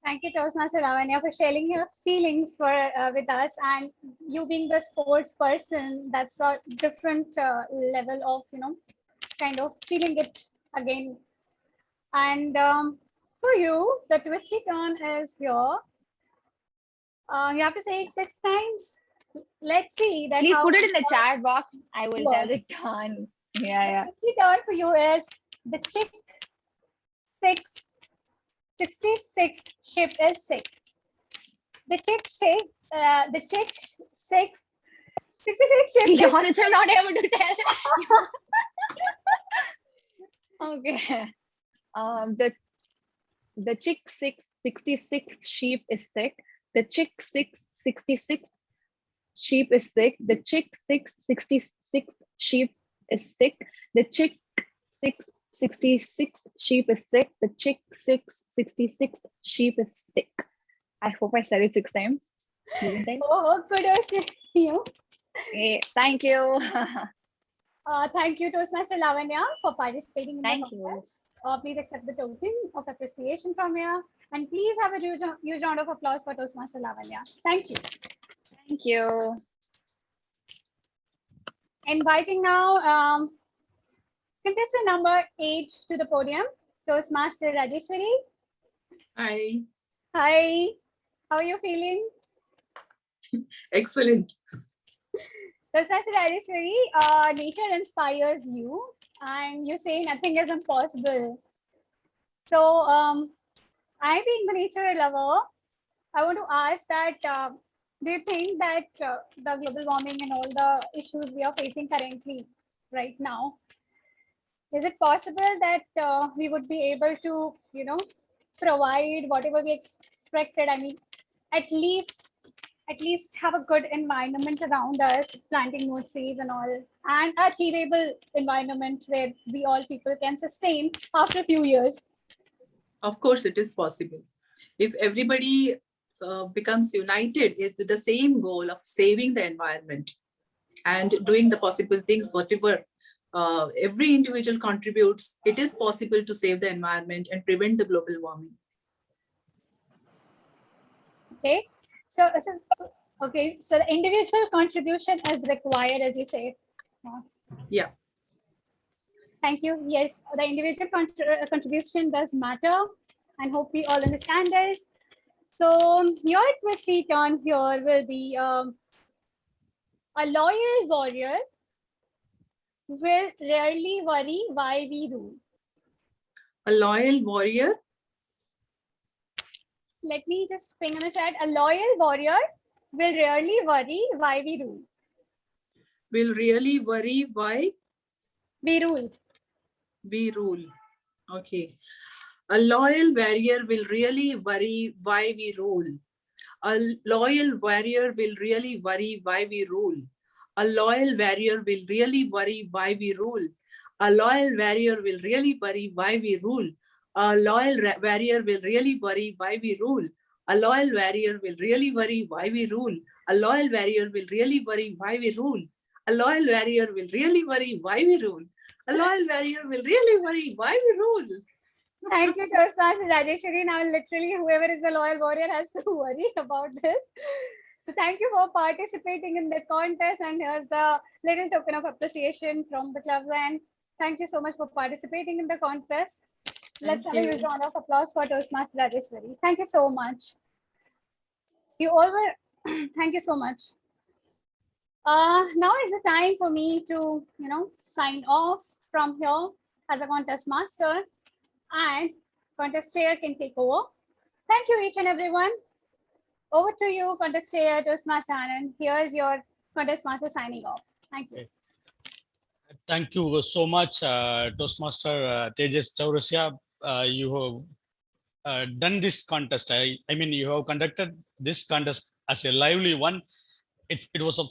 Thank you, Toastmaster Lavanya, for sharing your feelings with us. And you being the sports person, that's a different level of, kind of feeling it again. And for you, the twisty turn is here. You have to say it 6 times. Let's see that. Please how put it in the chat box. I will tell Yes. the turn. Yeah. The twisty turn for you is the chick 66th ship is sick. The chick shape, the chick 66 ship. You're not able to tell. Okay. The chick 66th sheep is sick. The chick 666 sheep is sick. The chick 666 sheep is sick. The chick 666 sheep is sick. The chick 666 sheep is sick. I hope I said it 6 times. Didn't I? Oh, kudos to you. Hey, thank you. Thank you, Toastmaster Lavanya, for participating in Thank the contest. Please accept the token of appreciation from here. And please have a huge round of applause for Toastmaster Lavanya. Thank you. Thank you. Inviting now contestant number 8 to the podium, Toastmaster Rajeshwari. Hi. Hi. How are you feeling? Excellent. Toastmaster Rajeshwari, nature inspires you and you say nothing is impossible. So I being the nature lover, I want to ask that do you think that the global warming and all the issues we are facing currently right now, is it possible that we would be able to, provide whatever we expected? I mean, at least have a good environment around us, planting more trees and all, and achievable environment where we all people can sustain after a few years. Of course, it is possible. If everybody becomes united with the same goal of saving the environment and doing the possible things, whatever every individual contributes, it is possible to save the environment and prevent the global warming. Okay, so this is okay. So the individual contribution is required, as you say. Yeah. Thank you. Yes, the individual contribution does matter, and hope we all understand this. So your twisty turn here will be a loyal warrior will rarely worry why we rule. A loyal warrior. Let me just ping in the chat. A loyal warrior will rarely worry why we rule. Will really worry why we rule. We rule. Okay. A loyal warrior will really worry why we rule. A loyal warrior will really worry why we rule. A loyal warrior will really worry why we rule. A loyal warrior will really worry why we rule. A loyal warrior will really worry why we rule. A loyal warrior will really worry why we rule. A loyal warrior will really worry why we rule. A loyal warrior will really worry why we rule. A loyal warrior will really worry why we rule. Thank you, Toastmaster Rajeshwari. Now, literally, whoever is a loyal warrior has to worry about this. So thank you for participating in the contest, and here's the little token of appreciation from the club. And thank you so much for participating in the contest. Let's have a huge round of applause for Toastmaster Rajeshwari. Thank you so much. You all were, thank you so much. Now is the time for me to, sign off from here as a contest master, and contest chair can take over. Thank you each and everyone. Over to you, contest chair, Toastmaster Anand. Here's your contest master signing off. Thank you. Thank you so much, Toastmaster Tejas Chaurasia. You have done this contest. I mean, you have conducted this contest as a lively one. It was an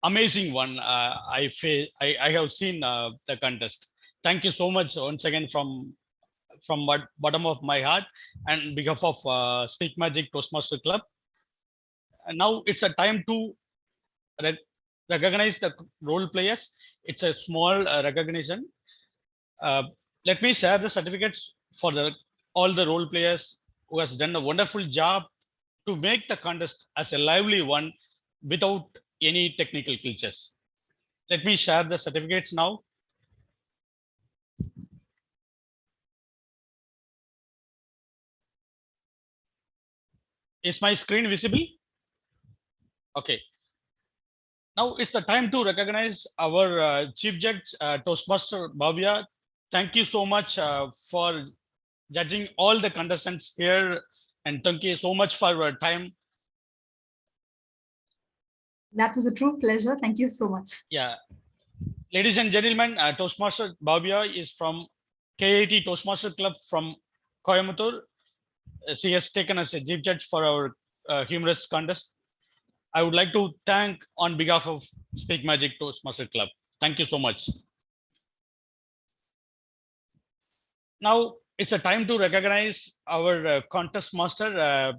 amazing one. I have seen the contest. Thank you so much once again from bottom of my heart and behalf of Speak Magic Toastmaster Club. And now it's a time to recognize the role players. It's a small recognition. Let me share the certificates for all the role players who has done a wonderful job to make the contest as a lively one without any technical glitches. Let me share the certificates now. Is my screen visible? Okay. Now it's the time to recognize our Chief Judge, Toastmaster Bhavya. Thank you so much for judging all the contestants here, and thank you so much for your time. That was a true pleasure. Thank you so much. Yeah. Ladies and gentlemen, Toastmaster Bhavya is from KIT Toastmaster Club from Coimbatore. She has taken as a Chief Judge for our humorous contest. I would like to thank on behalf of Speak Magic Toastmaster Club. Thank you so much. Now it's a time to recognize our contest master.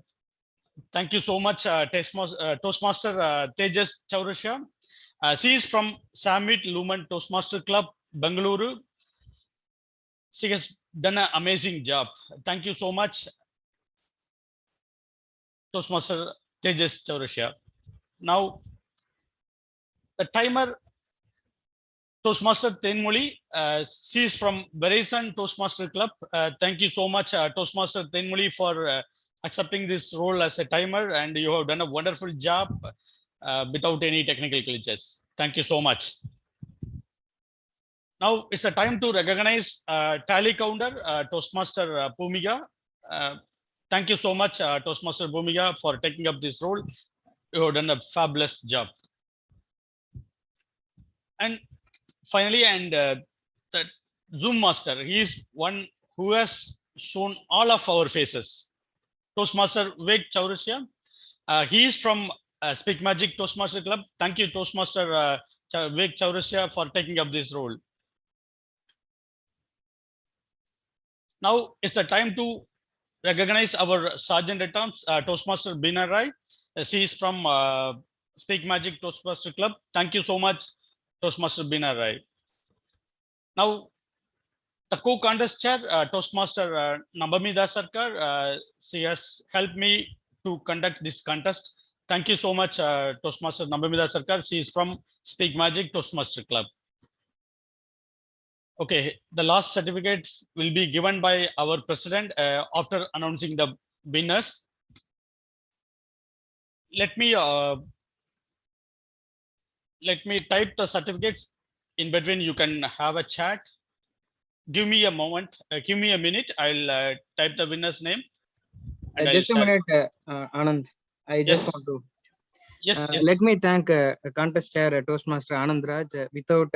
Thank you so much, Toastmaster Tejas Chaurasia. She is from Samit Lumen Toastmaster Club, Bengaluru. She has done an amazing job. Thank you so much, Toastmaster Tejas Chaurasia. Now, the timer, Toastmaster Tenmuli, she is from Verizon Toastmaster Club. Thank you so much, Toastmaster Tenmuli, for accepting this role as a timer, and you have done a wonderful job without any technical glitches. Thank you so much. Now it's a time to recognize tally counter, Toastmaster Bhumiga. Thank you so much, Toastmaster Bhumiga, for taking up this role. You have done a fabulous job. And finally, the Zoom Master, he is one who has shown all of our faces. Toastmaster Vivek Chaurasia. He is from Speak Magic Toastmaster Club. Thank you, Toastmaster Vivek Chaurasia, for taking up this role. Now it's the time to recognize our Sergeant at Arms, Toastmaster Bina Rai. She is from Speak Magic Toastmaster Club. Thank you so much, Toastmaster Bina Rai. Now, the co-contest chair, Toastmaster Nabamida Sarkar, she has helped me to conduct this contest. Thank you so much, Toastmaster Nabamida Sarkar. She is from Speak Magic Toastmaster Club. Okay, the last certificate will be given by our president after announcing the winners. Let me type the certificates in between. You can have a chat. Give me a moment. Give me a minute. I'll type the winner's name. Just a minute, Anand. I just want to. Yes. Let me thank contest chair Toastmaster Anand Raj. Without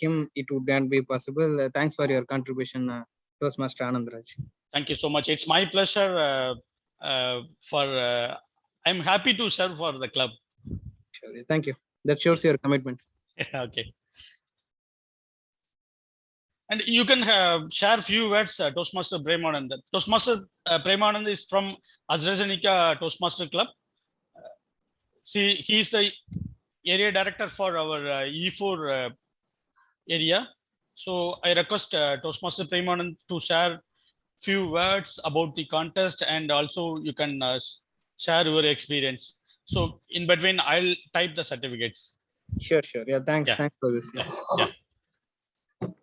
him, it would not be possible. Thanks for your contribution, Toastmaster Anand Raj. Thank you so much. It's my pleasure. I'm happy to serve for the club. Sure. Thank you. That shows your commitment. Okay. And you can share few words, Toastmaster Premanand. Toastmaster Premanand is from AstraZeneca Toastmaster Club. See, he is the area director for our E4 area. So I request Toastmaster Premanand to share few words about the contest, and also you can share your experience. So in between, I'll type the certificates. Sure. Yeah, thanks. Yeah. Thanks for this. Yeah.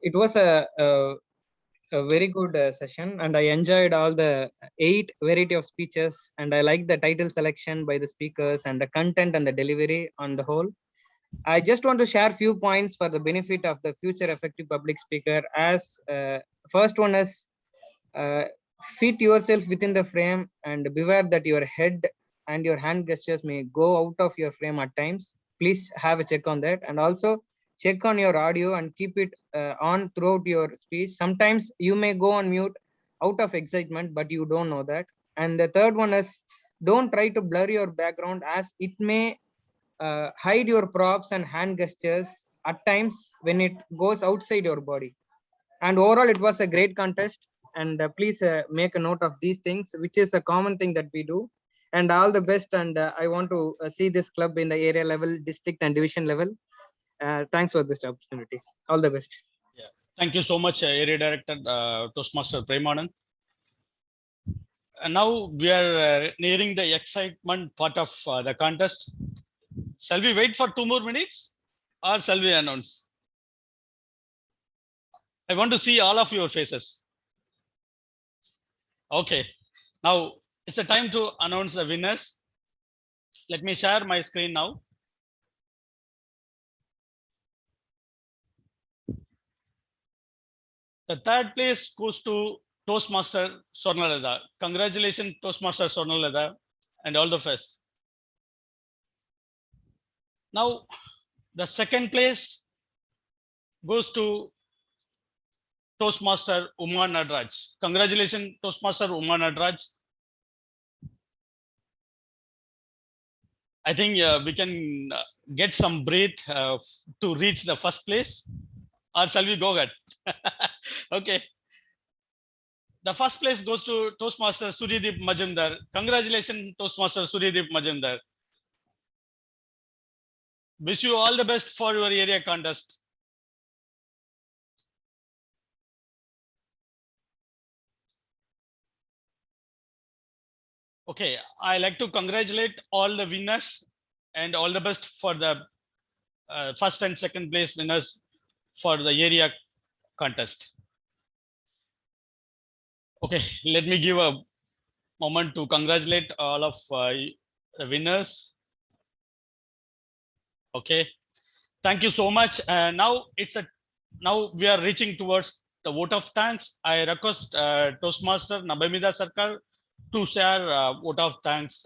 It was a very good session, and I enjoyed all the 8 variety of speeches, and I like the title selection by the speakers and the content and the delivery on the whole. I just want to share few points for the benefit of the future effective public speaker. As first one is fit yourself within the frame and beware that your head and your hand gestures may go out of your frame at times. Please have a check on that, and also check on your audio and keep it on throughout your speech. Sometimes you may go on mute out of excitement, but you don't know that. And the third one is don't try to blur your background, as it may hide your props and hand gestures at times when it goes outside your body. And overall, it was a great contest. And please make a note of these things, which is a common thing that we do. And all the best. And I want to see this club in the area level, district and division level. Thanks for this opportunity. All the best. Yeah. Thank you so much, Area Director Toastmaster Premanand. And now we are nearing the excitement part of the contest. Shall we wait for 2 more minutes, or shall we announce? I want to see all of your faces. Okay, now it's the time to announce the winners. Let me share my screen now. The third place goes to Toastmaster Swarnalata. Congratulations, Toastmaster Swarnalata, and all the best. Now, the second place goes to Toastmaster Uma Nadraj. Congratulations, Toastmaster Uma Nadraj. I think we can get some breath to reach the first place, or shall we go ahead? Okay. The first place goes to Toastmaster Suryadeep Majumdar. Congratulations, Toastmaster Suryadeep Majumdar. Wish you all the best for your area contest. Okay, I like to congratulate all the winners and all the best for the first and second place winners for the area contest. Okay, let me give a moment to congratulate all of the winners. Okay, thank you so much. Now we are reaching towards the vote of thanks. I request Toastmaster Nabamida Sarkar to share vote of thanks.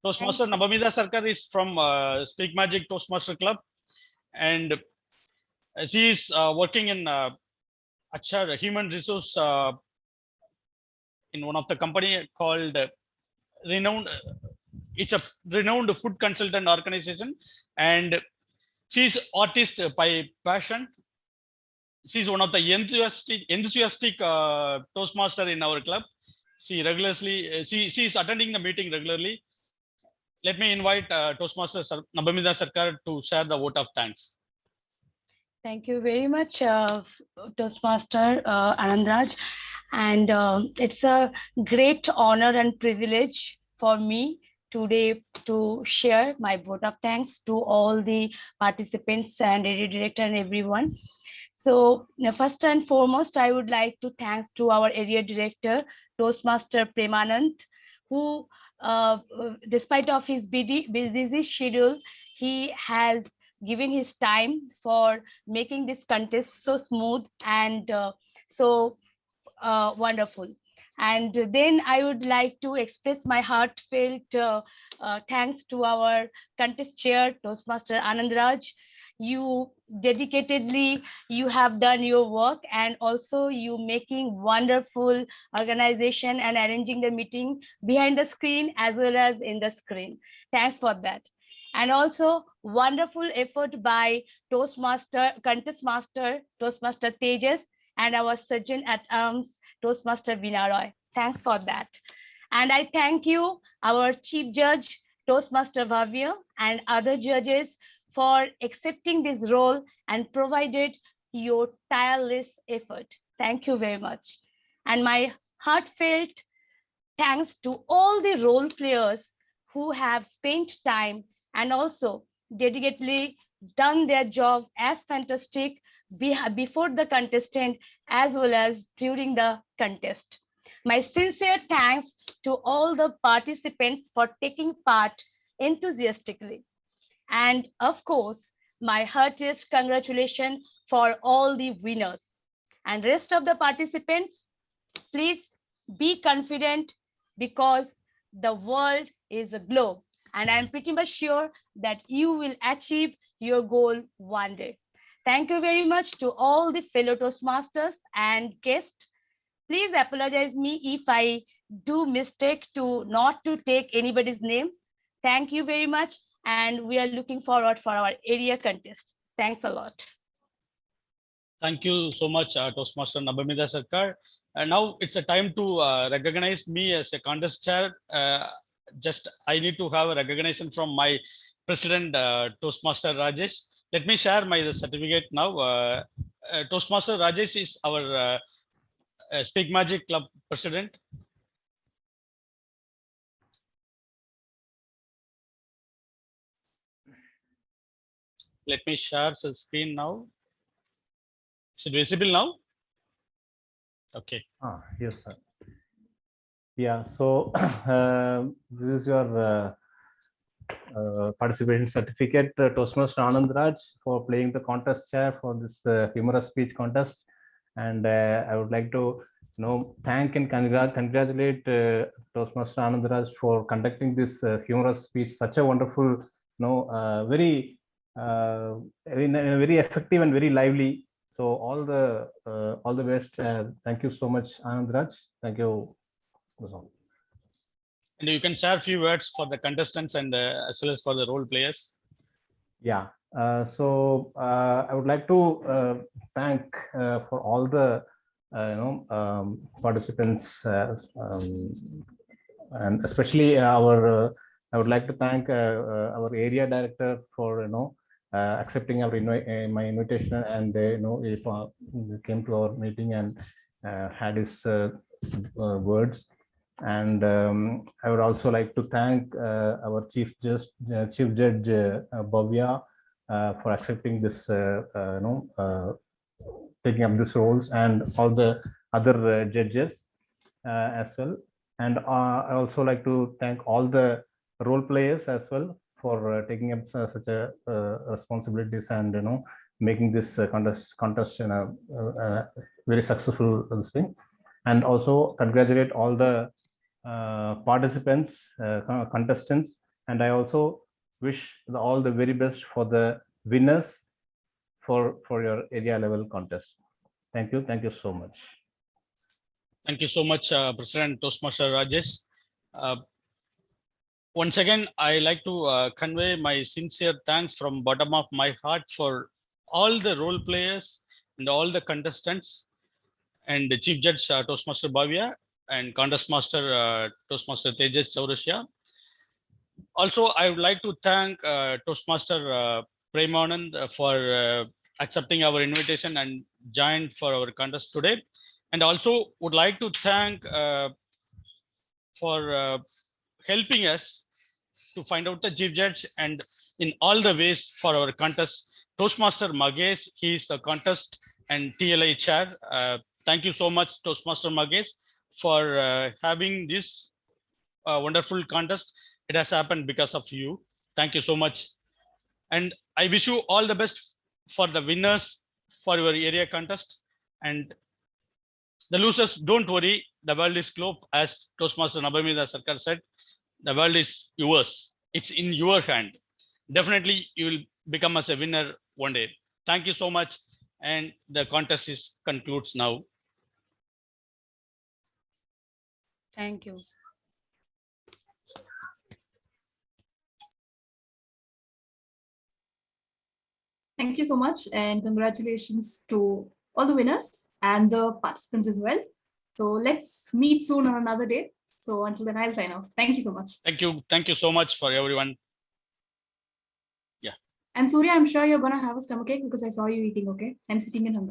Toastmaster Nabamida Sarkar is from Speak Magic Toastmaster Club, and she is working in HR human resource in one of the company called renowned. It's a renowned food consultant organization, and she's artist by passion. She's one of the enthusiastic Toastmaster in our club. She regularly she's attending the meeting regularly. Let me invite Toastmaster Nabamida Sarkar to share the vote of thanks. Thank you very much, Toastmaster Anandraj. And it's a great honor and privilege for me today to share my vote of thanks to all the participants and area director and everyone. So first and foremost, I would like to thanks to our area director, Toastmaster Premanand, who despite of his busy schedule, he has given his time for making this contest so smooth and so wonderful. And then I would like to express my heartfelt thanks to our contest chair, Toastmaster Anandraj. You dedicatedly, you have done your work, and also you making wonderful organization and arranging the meeting behind the screen as well as in the screen. Thanks for that. And also wonderful effort by contest master, Toastmaster Tejas, and our Sergeant at Arms, Toastmaster Veena Roy. Thanks for that. And I thank you, our Chief Judge, Toastmaster Bhavya, and other judges for accepting this role and provided your tireless effort. Thank you very much. And my heartfelt thanks to all the role players who have spent time and also dedicatedly done their job as fantastic before the contestant as well as during the contest. My sincere thanks to all the participants for taking part enthusiastically. And of course, my heartiest congratulations for all the winners. And rest of the participants, please be confident because the world is a globe. And I'm pretty much sure that you will achieve your goal one day. Thank you very much to all the fellow Toastmasters and guests. Please apologize me if I do mistake to not to take anybody's name. Thank you very much. And we are looking forward for our area contest. Thanks a lot. Thank you so much, Toastmaster Nabamida Sarkar. And now it's a time to recognize me as a contest chair. Just I need to have a recognition from my president, Toastmaster Rajesh. Let me share my certificate now. Toastmaster Rajesh is our Speak Magic Club president. Let me share the screen now. Is it visible now? Okay. Yes, sir. Yeah, so this is your participation certificate, Toastmaster Anand Raj, for playing the contest chair for this humorous speech contest. And I would like to thank and congratulate Toastmaster Anand Raj for conducting this humorous speech, such a wonderful, very effective and very lively. So all the best. Thank you so much, Anand Raj. Thank you. And you can share a few words for the contestants and as well as for the role players. Yeah. So I would like to thank for all the participants and especially I would like to thank our area director for accepting our my invitation, and he came to our meeting and had his words. And I would also like to thank our Chief Judge Bhavya for accepting this, taking up these roles, and all the other judges as well. And I also like to thank all the role players as well for taking up such a responsibilities and making this contest very successful thing. And also congratulate all the participants, contestants, and I also wish all the very best for the winners for your area level contest. Thank you so much. Thank you so much, President Toastmaster Rajesh. Once again, I like to convey my sincere thanks from bottom of my heart for all the role players and all the contestants, and the Chief Judge Toastmaster Bhavya and Contest Master Toastmaster Tejas Chaurashya. Also, I would like to thank Toastmaster Premanand for accepting our invitation and joined for our contest today. And also would like to thank for helping us to find out the Chief Judge and in all the ways for our contest. Toastmaster Magesh, he is the contest and TLA chair. Thank you so much, Toastmaster Magesh, for having this wonderful contest. It has happened because of you. Thank you so much. And I wish you all the best for the winners for your area contest. And the losers, don't worry, the world is globe, as Toastmaster Nabamida Sarkar said. The world is yours. It's in your hand. Definitely, you will become as a winner one day. Thank you so much. And the contest is concludes now. Thank you. Thank you so much, and congratulations to all the winners and the participants as well. So let's meet soon on another day. So until then, I'll sign off. Thank you so much. Thank you. Thank you so much for everyone. Yeah. And Surya, I'm sure you're going to have a stomachache because I saw you eating, okay? I'm sitting in hunger.